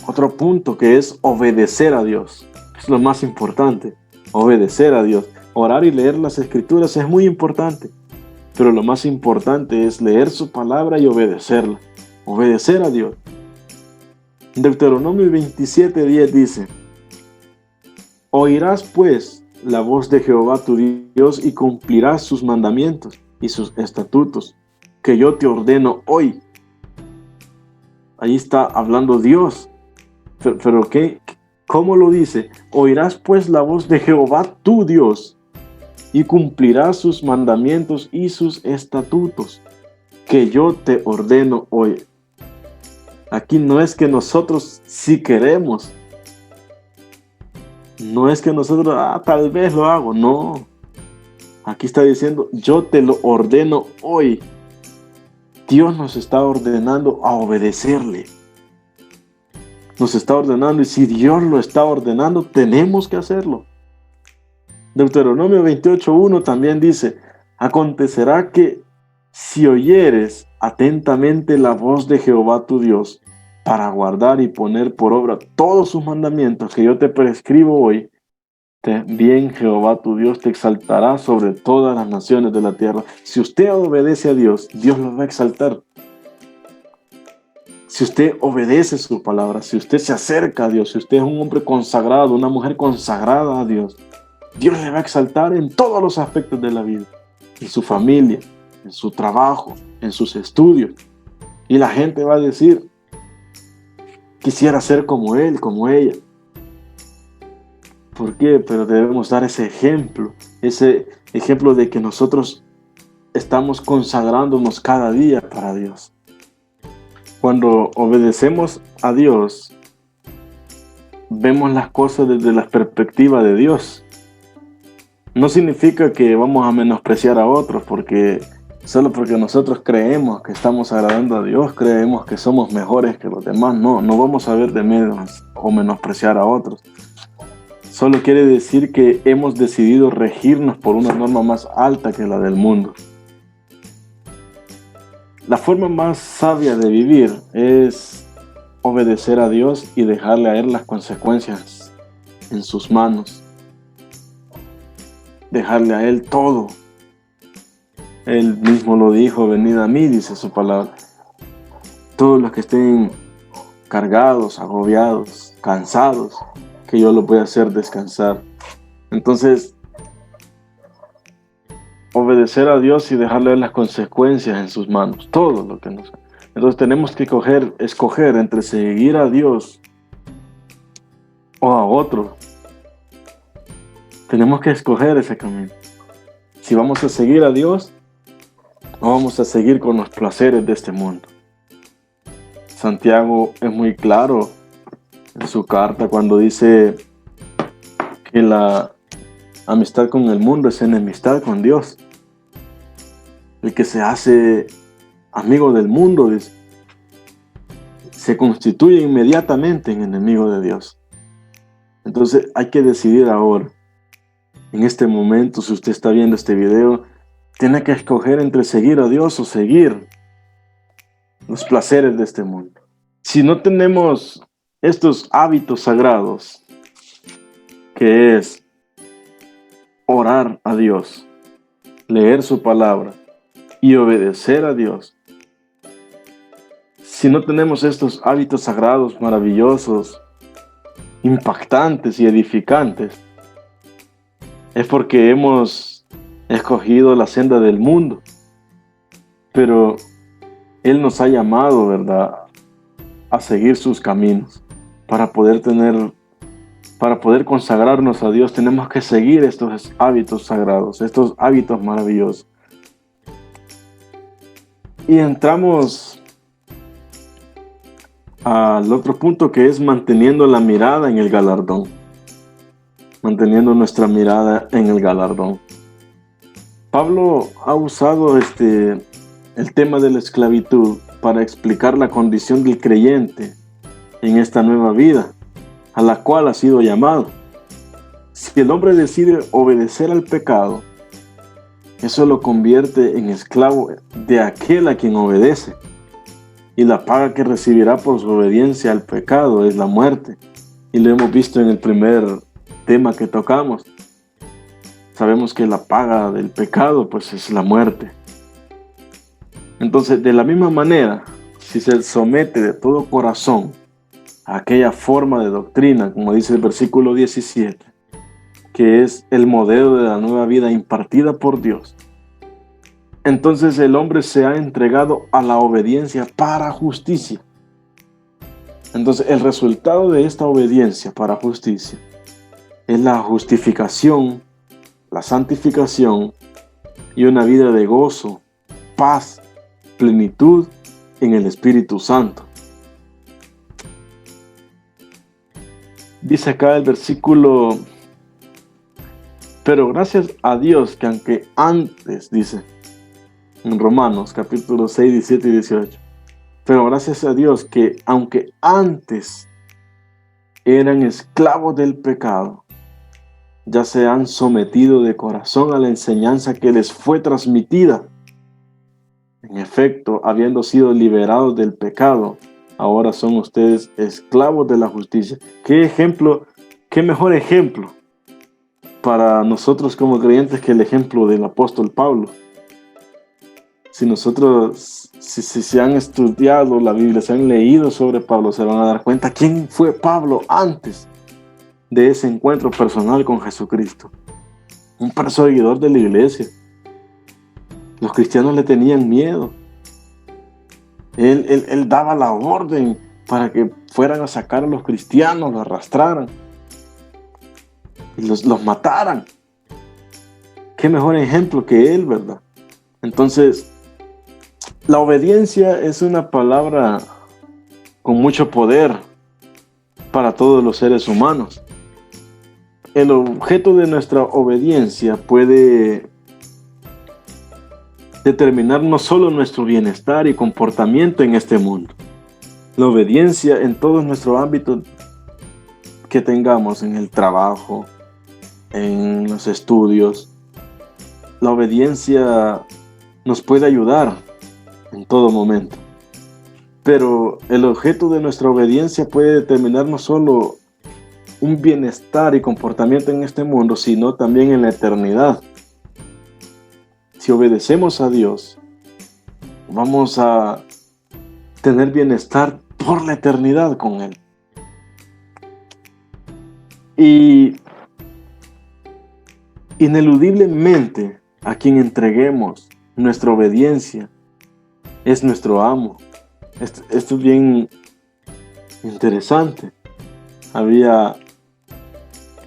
otro punto, que es obedecer a Dios. Es lo más importante, obedecer a Dios. Orar y leer las Escrituras es muy importante, pero lo más importante es leer su palabra y obedecerla, obedecer a Dios. Deuteronomio 27:10 dice: oirás pues la voz de Jehová tu Dios y cumplirás sus mandamientos y sus estatutos que yo te ordeno hoy. Ahí está hablando Dios. Pero ¿cómo lo dice? Oirás pues la voz de Jehová tu Dios y cumplirás sus mandamientos y sus estatutos que yo te ordeno hoy. Aquí no es que nosotros si queremos, no es que nosotros tal vez lo hago, no. Aquí está diciendo, yo te lo ordeno hoy. Dios nos está ordenando a obedecerle. Nos está ordenando, y si Dios lo está ordenando, tenemos que hacerlo. Deuteronomio 28:1 también dice: acontecerá que si oyeres atentamente la voz de Jehová tu Dios, para guardar y poner por obra todos sus mandamientos que yo te prescribo hoy, también Jehová tu Dios te exaltará sobre todas las naciones de la tierra. Si usted obedece a Dios, Dios lo va a exaltar. Si usted obedece su palabra, si usted se acerca a Dios, si usted es un hombre consagrado, una mujer consagrada a Dios, Dios le va a exaltar en todos los aspectos de la vida, en su familia, en su trabajo, en sus estudios. Y la gente va a decir: quisiera ser como él, como ella. ¿Por qué? Pero debemos dar ese ejemplo de que nosotros estamos consagrándonos cada día para Dios. Cuando obedecemos a Dios, vemos las cosas desde la perspectiva de Dios. No significa que vamos a menospreciar a otros, solo porque nosotros creemos que estamos agradando a Dios, creemos que somos mejores que los demás. No vamos a ver de menos o menospreciar a otros. Solo quiere decir que hemos decidido regirnos por una norma más alta que la del mundo. La forma más sabia de vivir es obedecer a Dios y dejarle a Él las consecuencias en sus manos. Dejarle a Él todo. Él mismo lo dijo: venid a mí, dice su palabra. Todos los que estén cargados, agobiados, cansados, que yo los voy a hacer descansar. Entonces, obedecer a Dios y dejarle las consecuencias en sus manos, todo lo que nos... Entonces tenemos que escoger entre seguir a Dios o a otro. Tenemos que escoger ese camino. Si vamos a seguir a Dios, no vamos a seguir con los placeres de este mundo. Santiago es muy claro en su carta cuando dice que la amistad con el mundo es enemistad con Dios. El que se hace amigo del mundo se constituye inmediatamente en enemigo de Dios. Entonces hay que decidir ahora, en este momento, si usted está viendo este video, tiene que escoger entre seguir a Dios o seguir los placeres de este mundo. Si no tenemos estos hábitos sagrados, que es orar a Dios, leer su palabra y obedecer a Dios, si no tenemos estos hábitos sagrados maravillosos, impactantes y edificantes, es porque hemos escogido la senda del mundo. Pero Él nos ha llamado, ¿verdad?, a seguir sus caminos. Para poder consagrarnos a Dios, tenemos que seguir estos hábitos sagrados, estos hábitos maravillosos. Y entramos al otro punto, que es manteniendo la mirada en el galardón. Manteniendo nuestra mirada en el galardón. Pablo ha usado el tema de la esclavitud para explicar la condición del creyente en esta nueva vida a la cual ha sido llamado. Si el hombre decide obedecer al pecado, eso lo convierte en esclavo de aquel a quien obedece, y la paga que recibirá por su obediencia al pecado es la muerte. Y lo hemos visto en el primer tema que tocamos. Sabemos que la paga del pecado pues es la muerte. Entonces, de la misma manera, si se somete de todo corazón a aquella forma de doctrina, como dice el versículo 17, que es el modelo de la nueva vida impartida por Dios, entonces el hombre se ha entregado a la obediencia para justicia. Entonces, el resultado de esta obediencia para justicia es la justificación, la santificación y una vida de gozo, paz, plenitud en el Espíritu Santo. Dice acá el versículo: pero gracias a Dios que aunque antes, dice en Romanos capítulo 6, 17 y 18, pero gracias a Dios que aunque antes eran esclavos del pecado, ya se han sometido de corazón a la enseñanza que les fue transmitida. En efecto, habiendo sido liberados del pecado, ahora son ustedes esclavos de la justicia. ¿Qué ejemplo, qué mejor ejemplo para nosotros como creyentes que el ejemplo del apóstol Pablo? Si nosotros, si han estudiado la Biblia, si han leído sobre Pablo, se van a dar cuenta quién fue Pablo antes de ese encuentro personal con Jesucristo. Un perseguidor de la iglesia. Los cristianos le tenían miedo. Él daba la orden para que fueran a sacar a los cristianos, los arrastraran y los mataran. Qué mejor ejemplo que él, ¿verdad? Entonces, la obediencia es una palabra con mucho poder para todos los seres humanos. El objeto de nuestra obediencia puede determinar no solo nuestro bienestar y comportamiento en este mundo. La obediencia en todos nuestros ámbitos que tengamos, en el trabajo, en los estudios. La obediencia nos puede ayudar en todo momento. Pero el objeto de nuestra obediencia puede determinar no solo un bienestar y comportamiento en este mundo, sino también en la eternidad. Si obedecemos a Dios, vamos a tener bienestar por la eternidad con Él. Y ineludiblemente a quien entreguemos nuestra obediencia es nuestro amo. Esto es bien interesante. Había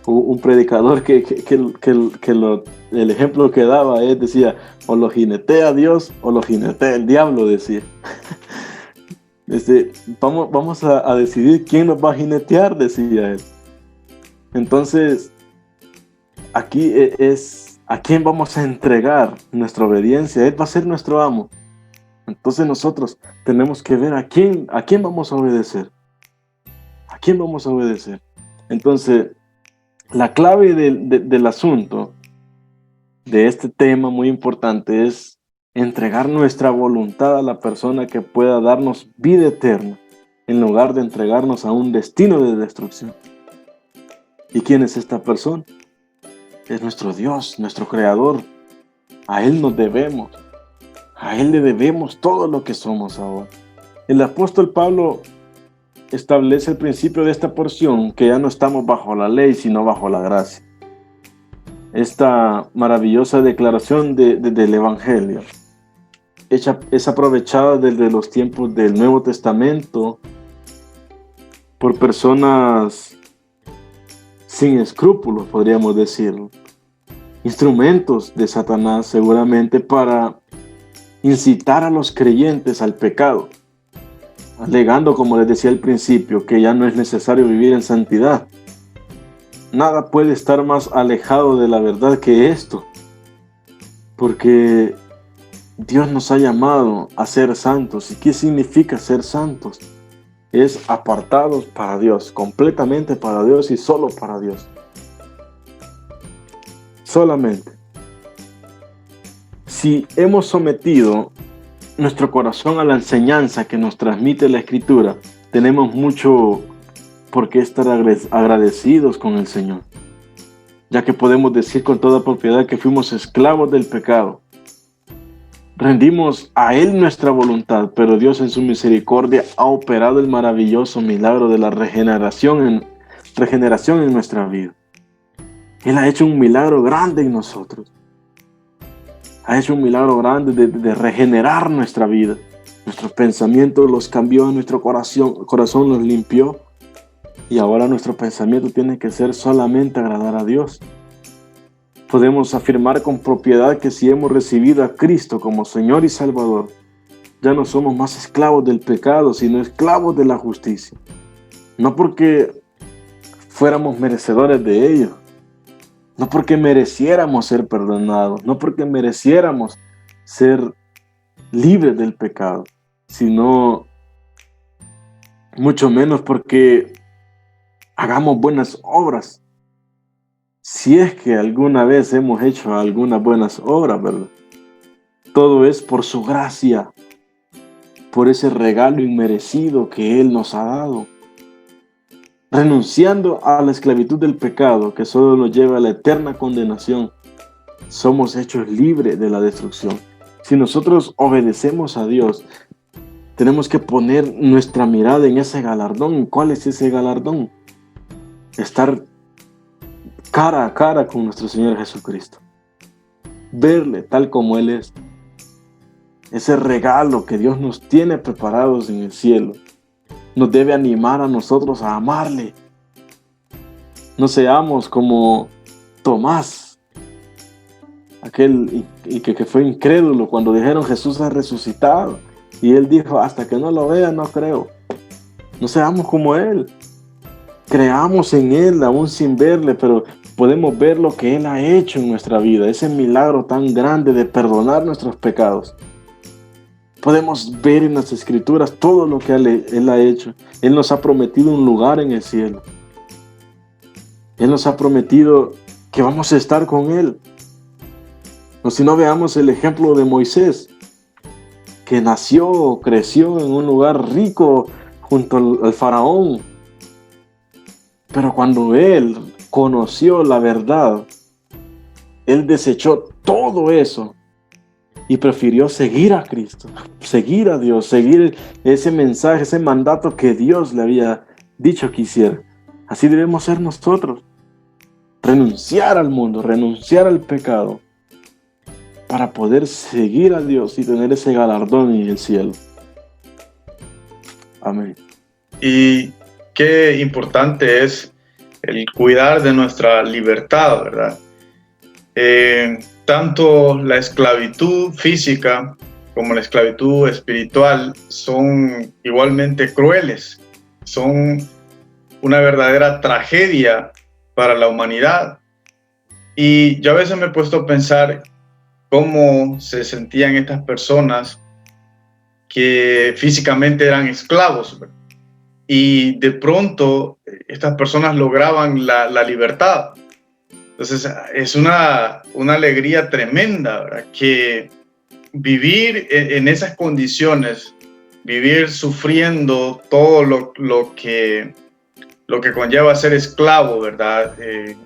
un predicador que el ejemplo que daba es, decía, o lo jinetea Dios o lo jinetea el diablo, decía. Vamos a decidir quién nos va a jinetear, decía él. Entonces, aquí es a quién vamos a entregar nuestra obediencia. Él va a ser nuestro amo. Entonces nosotros tenemos que ver a quién vamos a obedecer. ¿A quién vamos a obedecer? Entonces, la clave del asunto, de este tema muy importante, es entregar nuestra voluntad a la persona que pueda darnos vida eterna, en lugar de entregarnos a un destino de destrucción. ¿Y quién es esta persona? Es nuestro Dios, nuestro Creador. A Él nos debemos. A Él le debemos todo lo que somos ahora. El apóstol Pablo establece el principio de esta porción, que ya no estamos bajo la ley, sino bajo la gracia. Esta maravillosa declaración del Evangelio es aprovechada desde los tiempos del Nuevo Testamento por personas sin escrúpulos, podríamos decirlo. Instrumentos de Satanás, seguramente, para incitar a los creyentes al pecado, alegando, como les decía al principio, que ya no es necesario vivir en santidad. Nada puede estar más alejado de la verdad que esto, porque Dios nos ha llamado a ser santos. ¿Y qué significa ser santos? Es apartados para Dios, completamente para Dios y solo para Dios. Solamente. Si hemos sometido nuestro corazón a la enseñanza que nos transmite la Escritura, tenemos mucho por qué estar agradecidos con el Señor, ya que podemos decir con toda propiedad que fuimos esclavos del pecado, Rendimos a Él nuestra voluntad, pero Dios en su misericordia ha operado el maravilloso milagro de la regeneración en nuestra vida. Él ha hecho un milagro grande en nosotros. Ha hecho un milagro grande de regenerar nuestra vida. Nuestros pensamientos los cambió a nuestro corazón los limpió. Y ahora nuestro pensamiento tiene que ser solamente agradar a Dios. Podemos afirmar con propiedad que si hemos recibido a Cristo como Señor y Salvador, ya no somos más esclavos del pecado, sino esclavos de la justicia. No porque fuéramos merecedores de ello, no porque mereciéramos ser perdonados, no porque mereciéramos ser libres del pecado, sino mucho menos porque hagamos buenas obras. Si es que alguna vez hemos hecho algunas buenas obras, ¿verdad? Todo es por su gracia, por ese regalo inmerecido que Él nos ha dado. Renunciando a la esclavitud del pecado que solo nos lleva a la eterna condenación, somos hechos libres de la destrucción. Si nosotros obedecemos a Dios, tenemos que poner nuestra mirada en ese galardón. ¿Cuál es ese galardón? Estar cara a cara con nuestro Señor Jesucristo. Verle tal como Él es. Ese regalo que Dios nos tiene preparados en el cielo nos debe animar a nosotros a amarle. No seamos como Tomás, aquel que fue incrédulo cuando dijeron Jesús ha resucitado. Y él dijo, hasta que no lo vea, no creo. No seamos como Él. Creamos en Él aún sin verle, pero podemos ver lo que Él ha hecho en nuestra vida, ese milagro tan grande de perdonar nuestros pecados. Podemos ver en las Escrituras todo lo que Él ha hecho. Él nos ha prometido un lugar en el cielo. Él nos ha prometido que vamos a estar con Él. O si no, veamos el ejemplo de Moisés, que creció en un lugar rico junto al faraón. Pero cuando él conoció la verdad, él desechó todo eso y prefirió seguir a Cristo, seguir a Dios, seguir ese mensaje, ese mandato que Dios le había dicho que hiciera. Así debemos ser nosotros. Renunciar al mundo, renunciar al pecado, para poder seguir a Dios y tener ese galardón en el cielo. Amén. Y qué importante es el cuidar de nuestra libertad, ¿verdad? Tanto la esclavitud física como la esclavitud espiritual son igualmente crueles, son una verdadera tragedia para la humanidad. Y yo a veces me he puesto a pensar cómo se sentían estas personas que físicamente eran esclavos, ¿verdad? Y de pronto estas personas lograban la libertad. Entonces es una alegría tremenda, ¿verdad? Que vivir en esas condiciones, vivir sufriendo todo lo que conlleva ser esclavo, ¿verdad?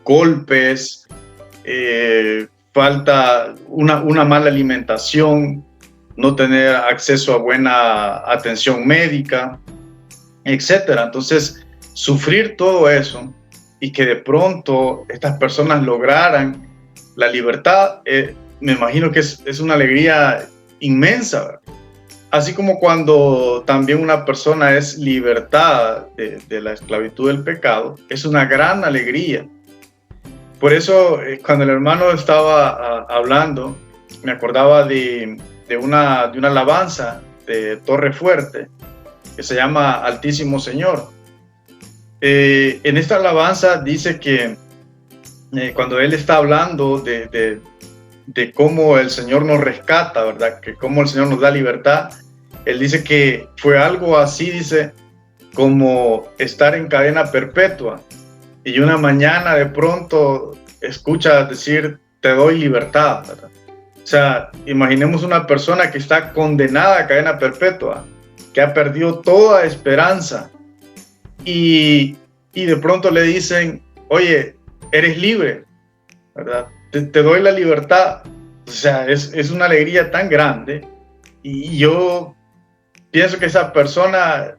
Golpes, falta una mala alimentación, no tener acceso a buena atención médica, etcétera. Entonces, sufrir todo eso y que de pronto estas personas lograran la libertad, me imagino que es una alegría inmensa, ¿verdad? Así como cuando también una persona es libertada de la esclavitud del pecado, es una gran alegría. Por eso, cuando el hermano estaba hablando, me acordaba de una alabanza de Torre Fuerte, que se llama Altísimo Señor. En esta alabanza dice que cuando él está hablando de cómo el Señor nos rescata, ¿verdad? Que cómo el Señor nos da libertad, él dice que fue algo así, dice, como estar en cadena perpetua. Y una mañana de pronto escucha decir, te doy libertad, ¿verdad? O sea, imaginemos una persona que está condenada a cadena perpetua, que ha perdido toda esperanza y de pronto le dicen, oye, eres libre, ¿verdad? Te doy la libertad. O sea, es una alegría tan grande, y yo pienso que esa persona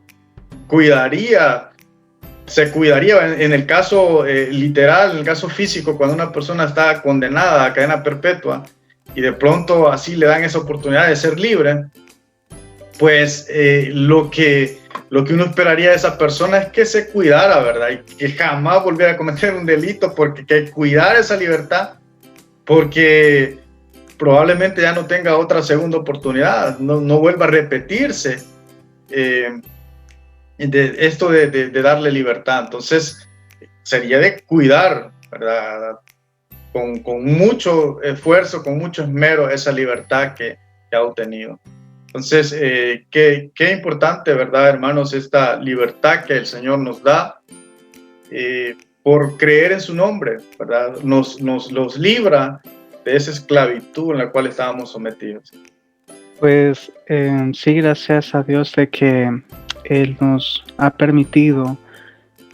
se cuidaría en el caso literal, en el caso físico, cuando una persona está condenada a cadena perpetua y de pronto así le dan esa oportunidad de ser libre, pues lo que uno esperaría de esa persona es que se cuidara, ¿verdad? Y que jamás volviera a cometer un delito, porque que cuidar esa libertad, porque probablemente ya no tenga otra segunda oportunidad, no vuelva a repetirse esto de darle libertad. Entonces, sería de cuidar, ¿verdad? Con mucho esfuerzo, con mucho esmero, esa libertad que ha obtenido. Entonces, qué importante, ¿verdad, hermanos? Esta libertad que el Señor nos da por creer en su nombre, ¿verdad? Nos los libra de esa esclavitud en la cual estábamos sometidos. Pues sí, gracias a Dios de que Él nos ha permitido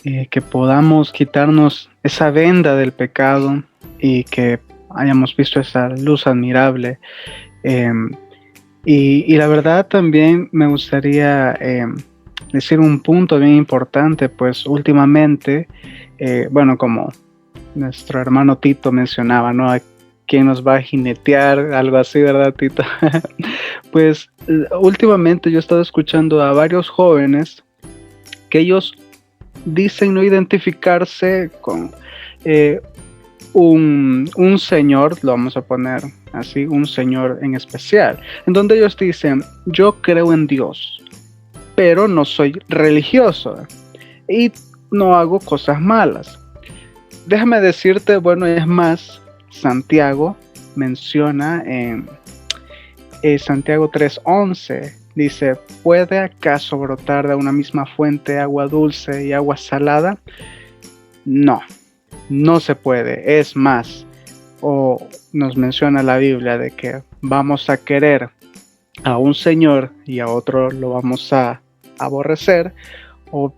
que podamos quitarnos esa venda del pecado y que hayamos visto esa luz admirable. Y la verdad también me gustaría decir un punto bien importante, pues últimamente, bueno, como nuestro hermano Tito mencionaba, ¿no? ¿Quién nos va a jinetear? Algo así, ¿verdad, Tito? Pues últimamente yo he estado escuchando a varios jóvenes que ellos dicen no identificarse con un señor, lo vamos a poner así, un señor en especial, en donde ellos dicen, yo creo en Dios, pero no soy religioso y no hago cosas malas. Déjame decirte, bueno, es más, Santiago menciona en Santiago 3:11, dice, ¿puede acaso brotar de una misma fuente agua dulce y agua salada? No se puede. Es más, o nos menciona la Biblia de que vamos a querer a un señor y a otro lo vamos a aborrecer, o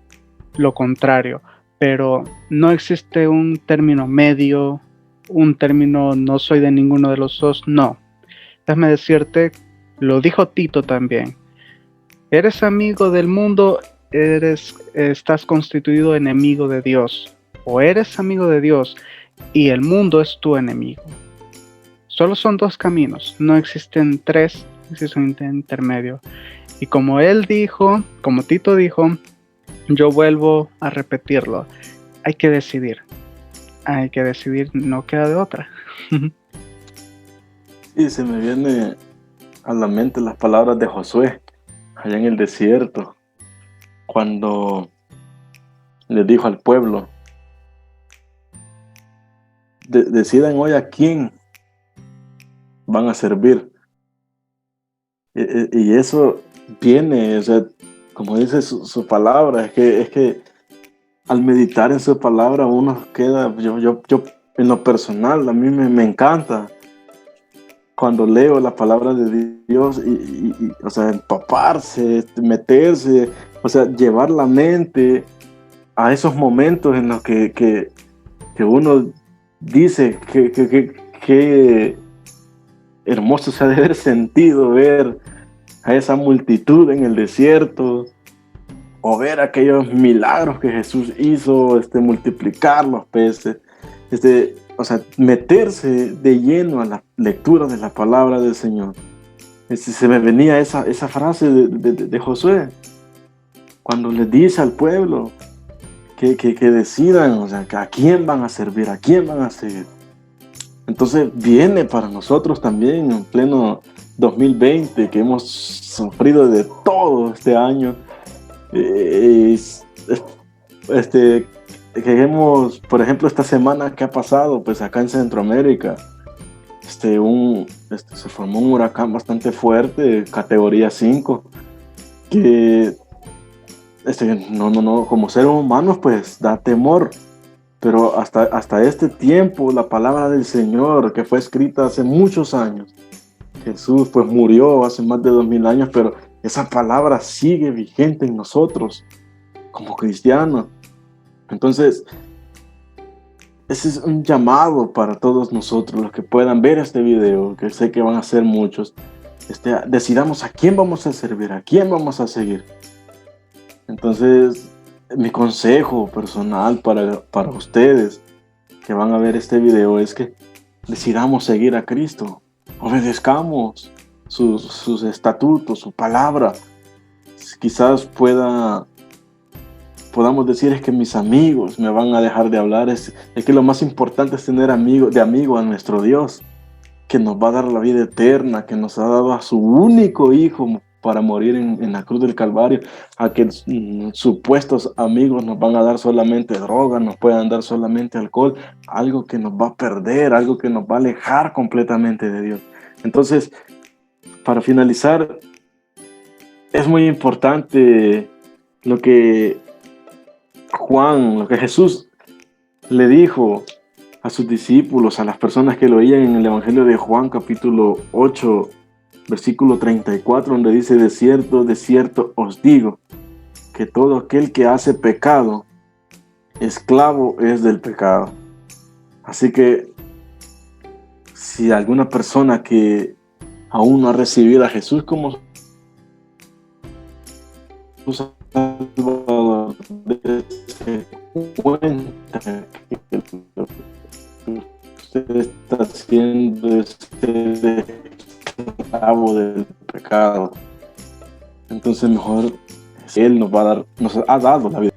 lo contrario, pero no existe un término medio, un término no soy de ninguno de los dos, no. Déjame decirte, lo dijo Tito también, eres amigo del mundo, estás constituido enemigo de Dios, o eres amigo de Dios y el mundo es tu enemigo. Solo son dos caminos, no existen tres, existe un intermedio. Y como él dijo, como Tito dijo, yo vuelvo a repetirlo, hay que decidir, no queda de otra. Sí, se me viene a la mente las palabras de Josué allá en el desierto, cuando le dijo al pueblo, decidan hoy a quién van a servir. Y eso viene, o sea, como dice su palabra, es que al meditar en su palabra uno queda, yo en lo personal, a mí me encanta cuando leo la palabra de Dios y o sea, empaparse, meterse, o sea, llevar la mente a esos momentos en los que uno dice que hermoso se ha de haber sentido ver a esa multitud en el desierto, o ver aquellos milagros que Jesús hizo, multiplicar los peces, o sea, meterse de lleno a la lectura de la palabra del Señor. Se me venía esa frase de Josué, cuando le dice al pueblo que decidan, o sea, a quién van a servir, a quién van a seguir. Entonces viene para nosotros también en pleno 2020, que hemos sufrido de todo este año, que hemos, por ejemplo, esta semana que ha pasado, pues acá en Centroamérica, se formó un huracán bastante fuerte, categoría 5, que no, como seres humanos, pues da temor. Pero hasta este tiempo, la palabra del Señor, que fue escrita hace muchos años, Jesús pues murió hace más de 2000 años, pero esa palabra sigue vigente en nosotros como cristianos. Entonces, ese es un llamado para todos nosotros, los que puedan ver este video, que sé que van a ser muchos. Decidamos a quién vamos a servir, a quién vamos a seguir. Entonces, mi consejo personal para ustedes que van a ver este video es que decidamos seguir a Cristo, obedezcamos sus estatutos, su palabra. Quizás podamos decir es que mis amigos me van a dejar de hablar, es que lo más importante es tener de amigo a nuestro Dios, que nos va a dar la vida eterna, que nos ha dado a su único hijo para morir en la cruz del Calvario, a que supuestos amigos nos van a dar solamente droga, nos puedan dar solamente alcohol, algo que nos va a perder, algo que nos va a alejar completamente de Dios. Entonces, para finalizar, es muy importante lo que Jesús le dijo a sus discípulos, a las personas que lo oían en el Evangelio de Juan, capítulo 8, versículo 34, donde dice: de cierto os digo, que todo aquel que hace pecado, esclavo es del pecado. Así que, si alguna persona que aún no ha recibido a Jesús como su Salvador, se cuenta que lo que usted está haciendo es ser esclavo del pecado. Entonces mejor Él nos ha dado la vida.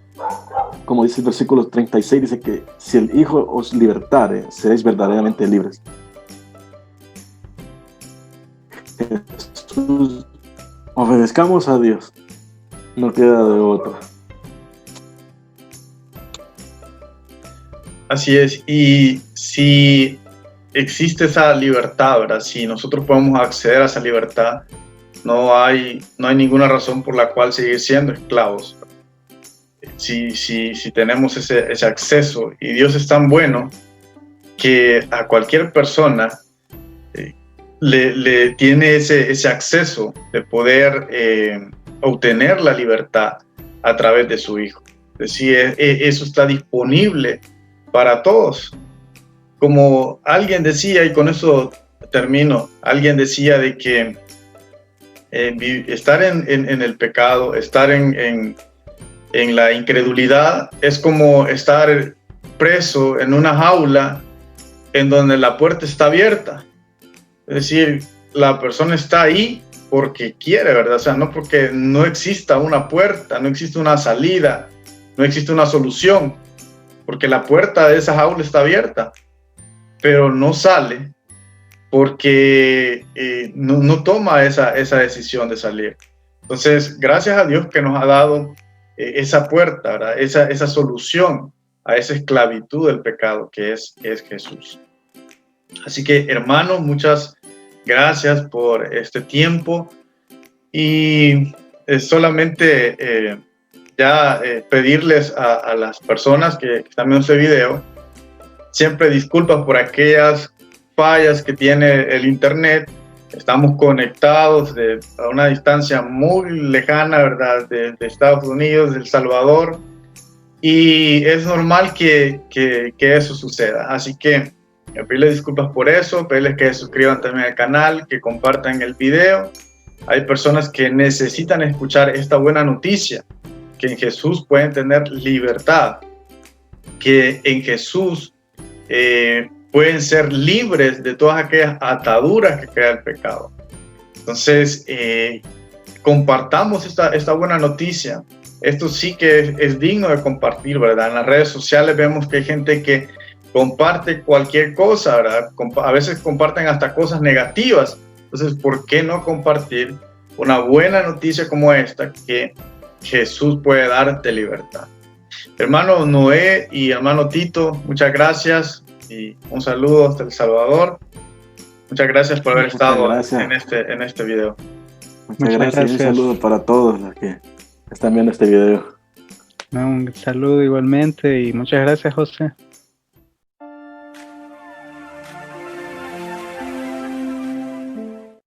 Como dice el versículo 36, dice que si el Hijo os libertare, seréis verdaderamente libres. Jesús, obedezcamos a Dios, no queda de otra. Así es, y si existe esa libertad, ¿verdad? Si nosotros podemos acceder a esa libertad, no hay ninguna razón por la cual seguir siendo esclavos. Si tenemos ese acceso, y Dios es tan bueno que a cualquier persona le tiene ese acceso de poder obtener la libertad a través de su Hijo. Es decir, eso está disponible para todos. Como alguien decía, y con eso termino, alguien decía de que estar en el pecado, estar en la incredulidad, es como estar preso en una jaula en donde la puerta está abierta. Es decir, la persona está ahí porque quiere, ¿verdad? O sea, no porque no exista una puerta, no existe una salida, no existe una solución, porque la puerta de esa jaula está abierta, pero no sale porque no toma esa decisión de salir. Entonces, gracias a Dios que nos ha dado esa puerta, ¿verdad? Esa solución a esa esclavitud del pecado que es Jesús. Así que, hermanos, muchas gracias por este tiempo, y solamente pedirles a las personas que están viendo este video, siempre disculpas por aquellas fallas que tiene el internet. Estamos conectados a una distancia muy lejana, ¿verdad? De Estados Unidos, de El Salvador, y es normal que eso suceda. Así que pedirles disculpas por eso, pedirles que se suscriban también al canal, que compartan el video. Hay personas que necesitan escuchar esta buena noticia, que en Jesús pueden tener libertad, que en Jesús pueden ser libres de todas aquellas ataduras que crea el pecado. Entonces, compartamos esta buena noticia. Esto sí que es digno de compartir, ¿verdad? En las redes sociales vemos que hay gente que comparte cualquier cosa, ¿verdad? A veces comparten hasta cosas negativas. Entonces, ¿por qué no compartir una buena noticia como esta, que Jesús puede darte libertad? Hermano Noé y hermano Tito, muchas gracias y un saludo hasta El Salvador. Muchas gracias por haber estado en este video. Muchas gracias. Un saludo para todos los que están viendo este video. Un saludo igualmente y muchas gracias, José.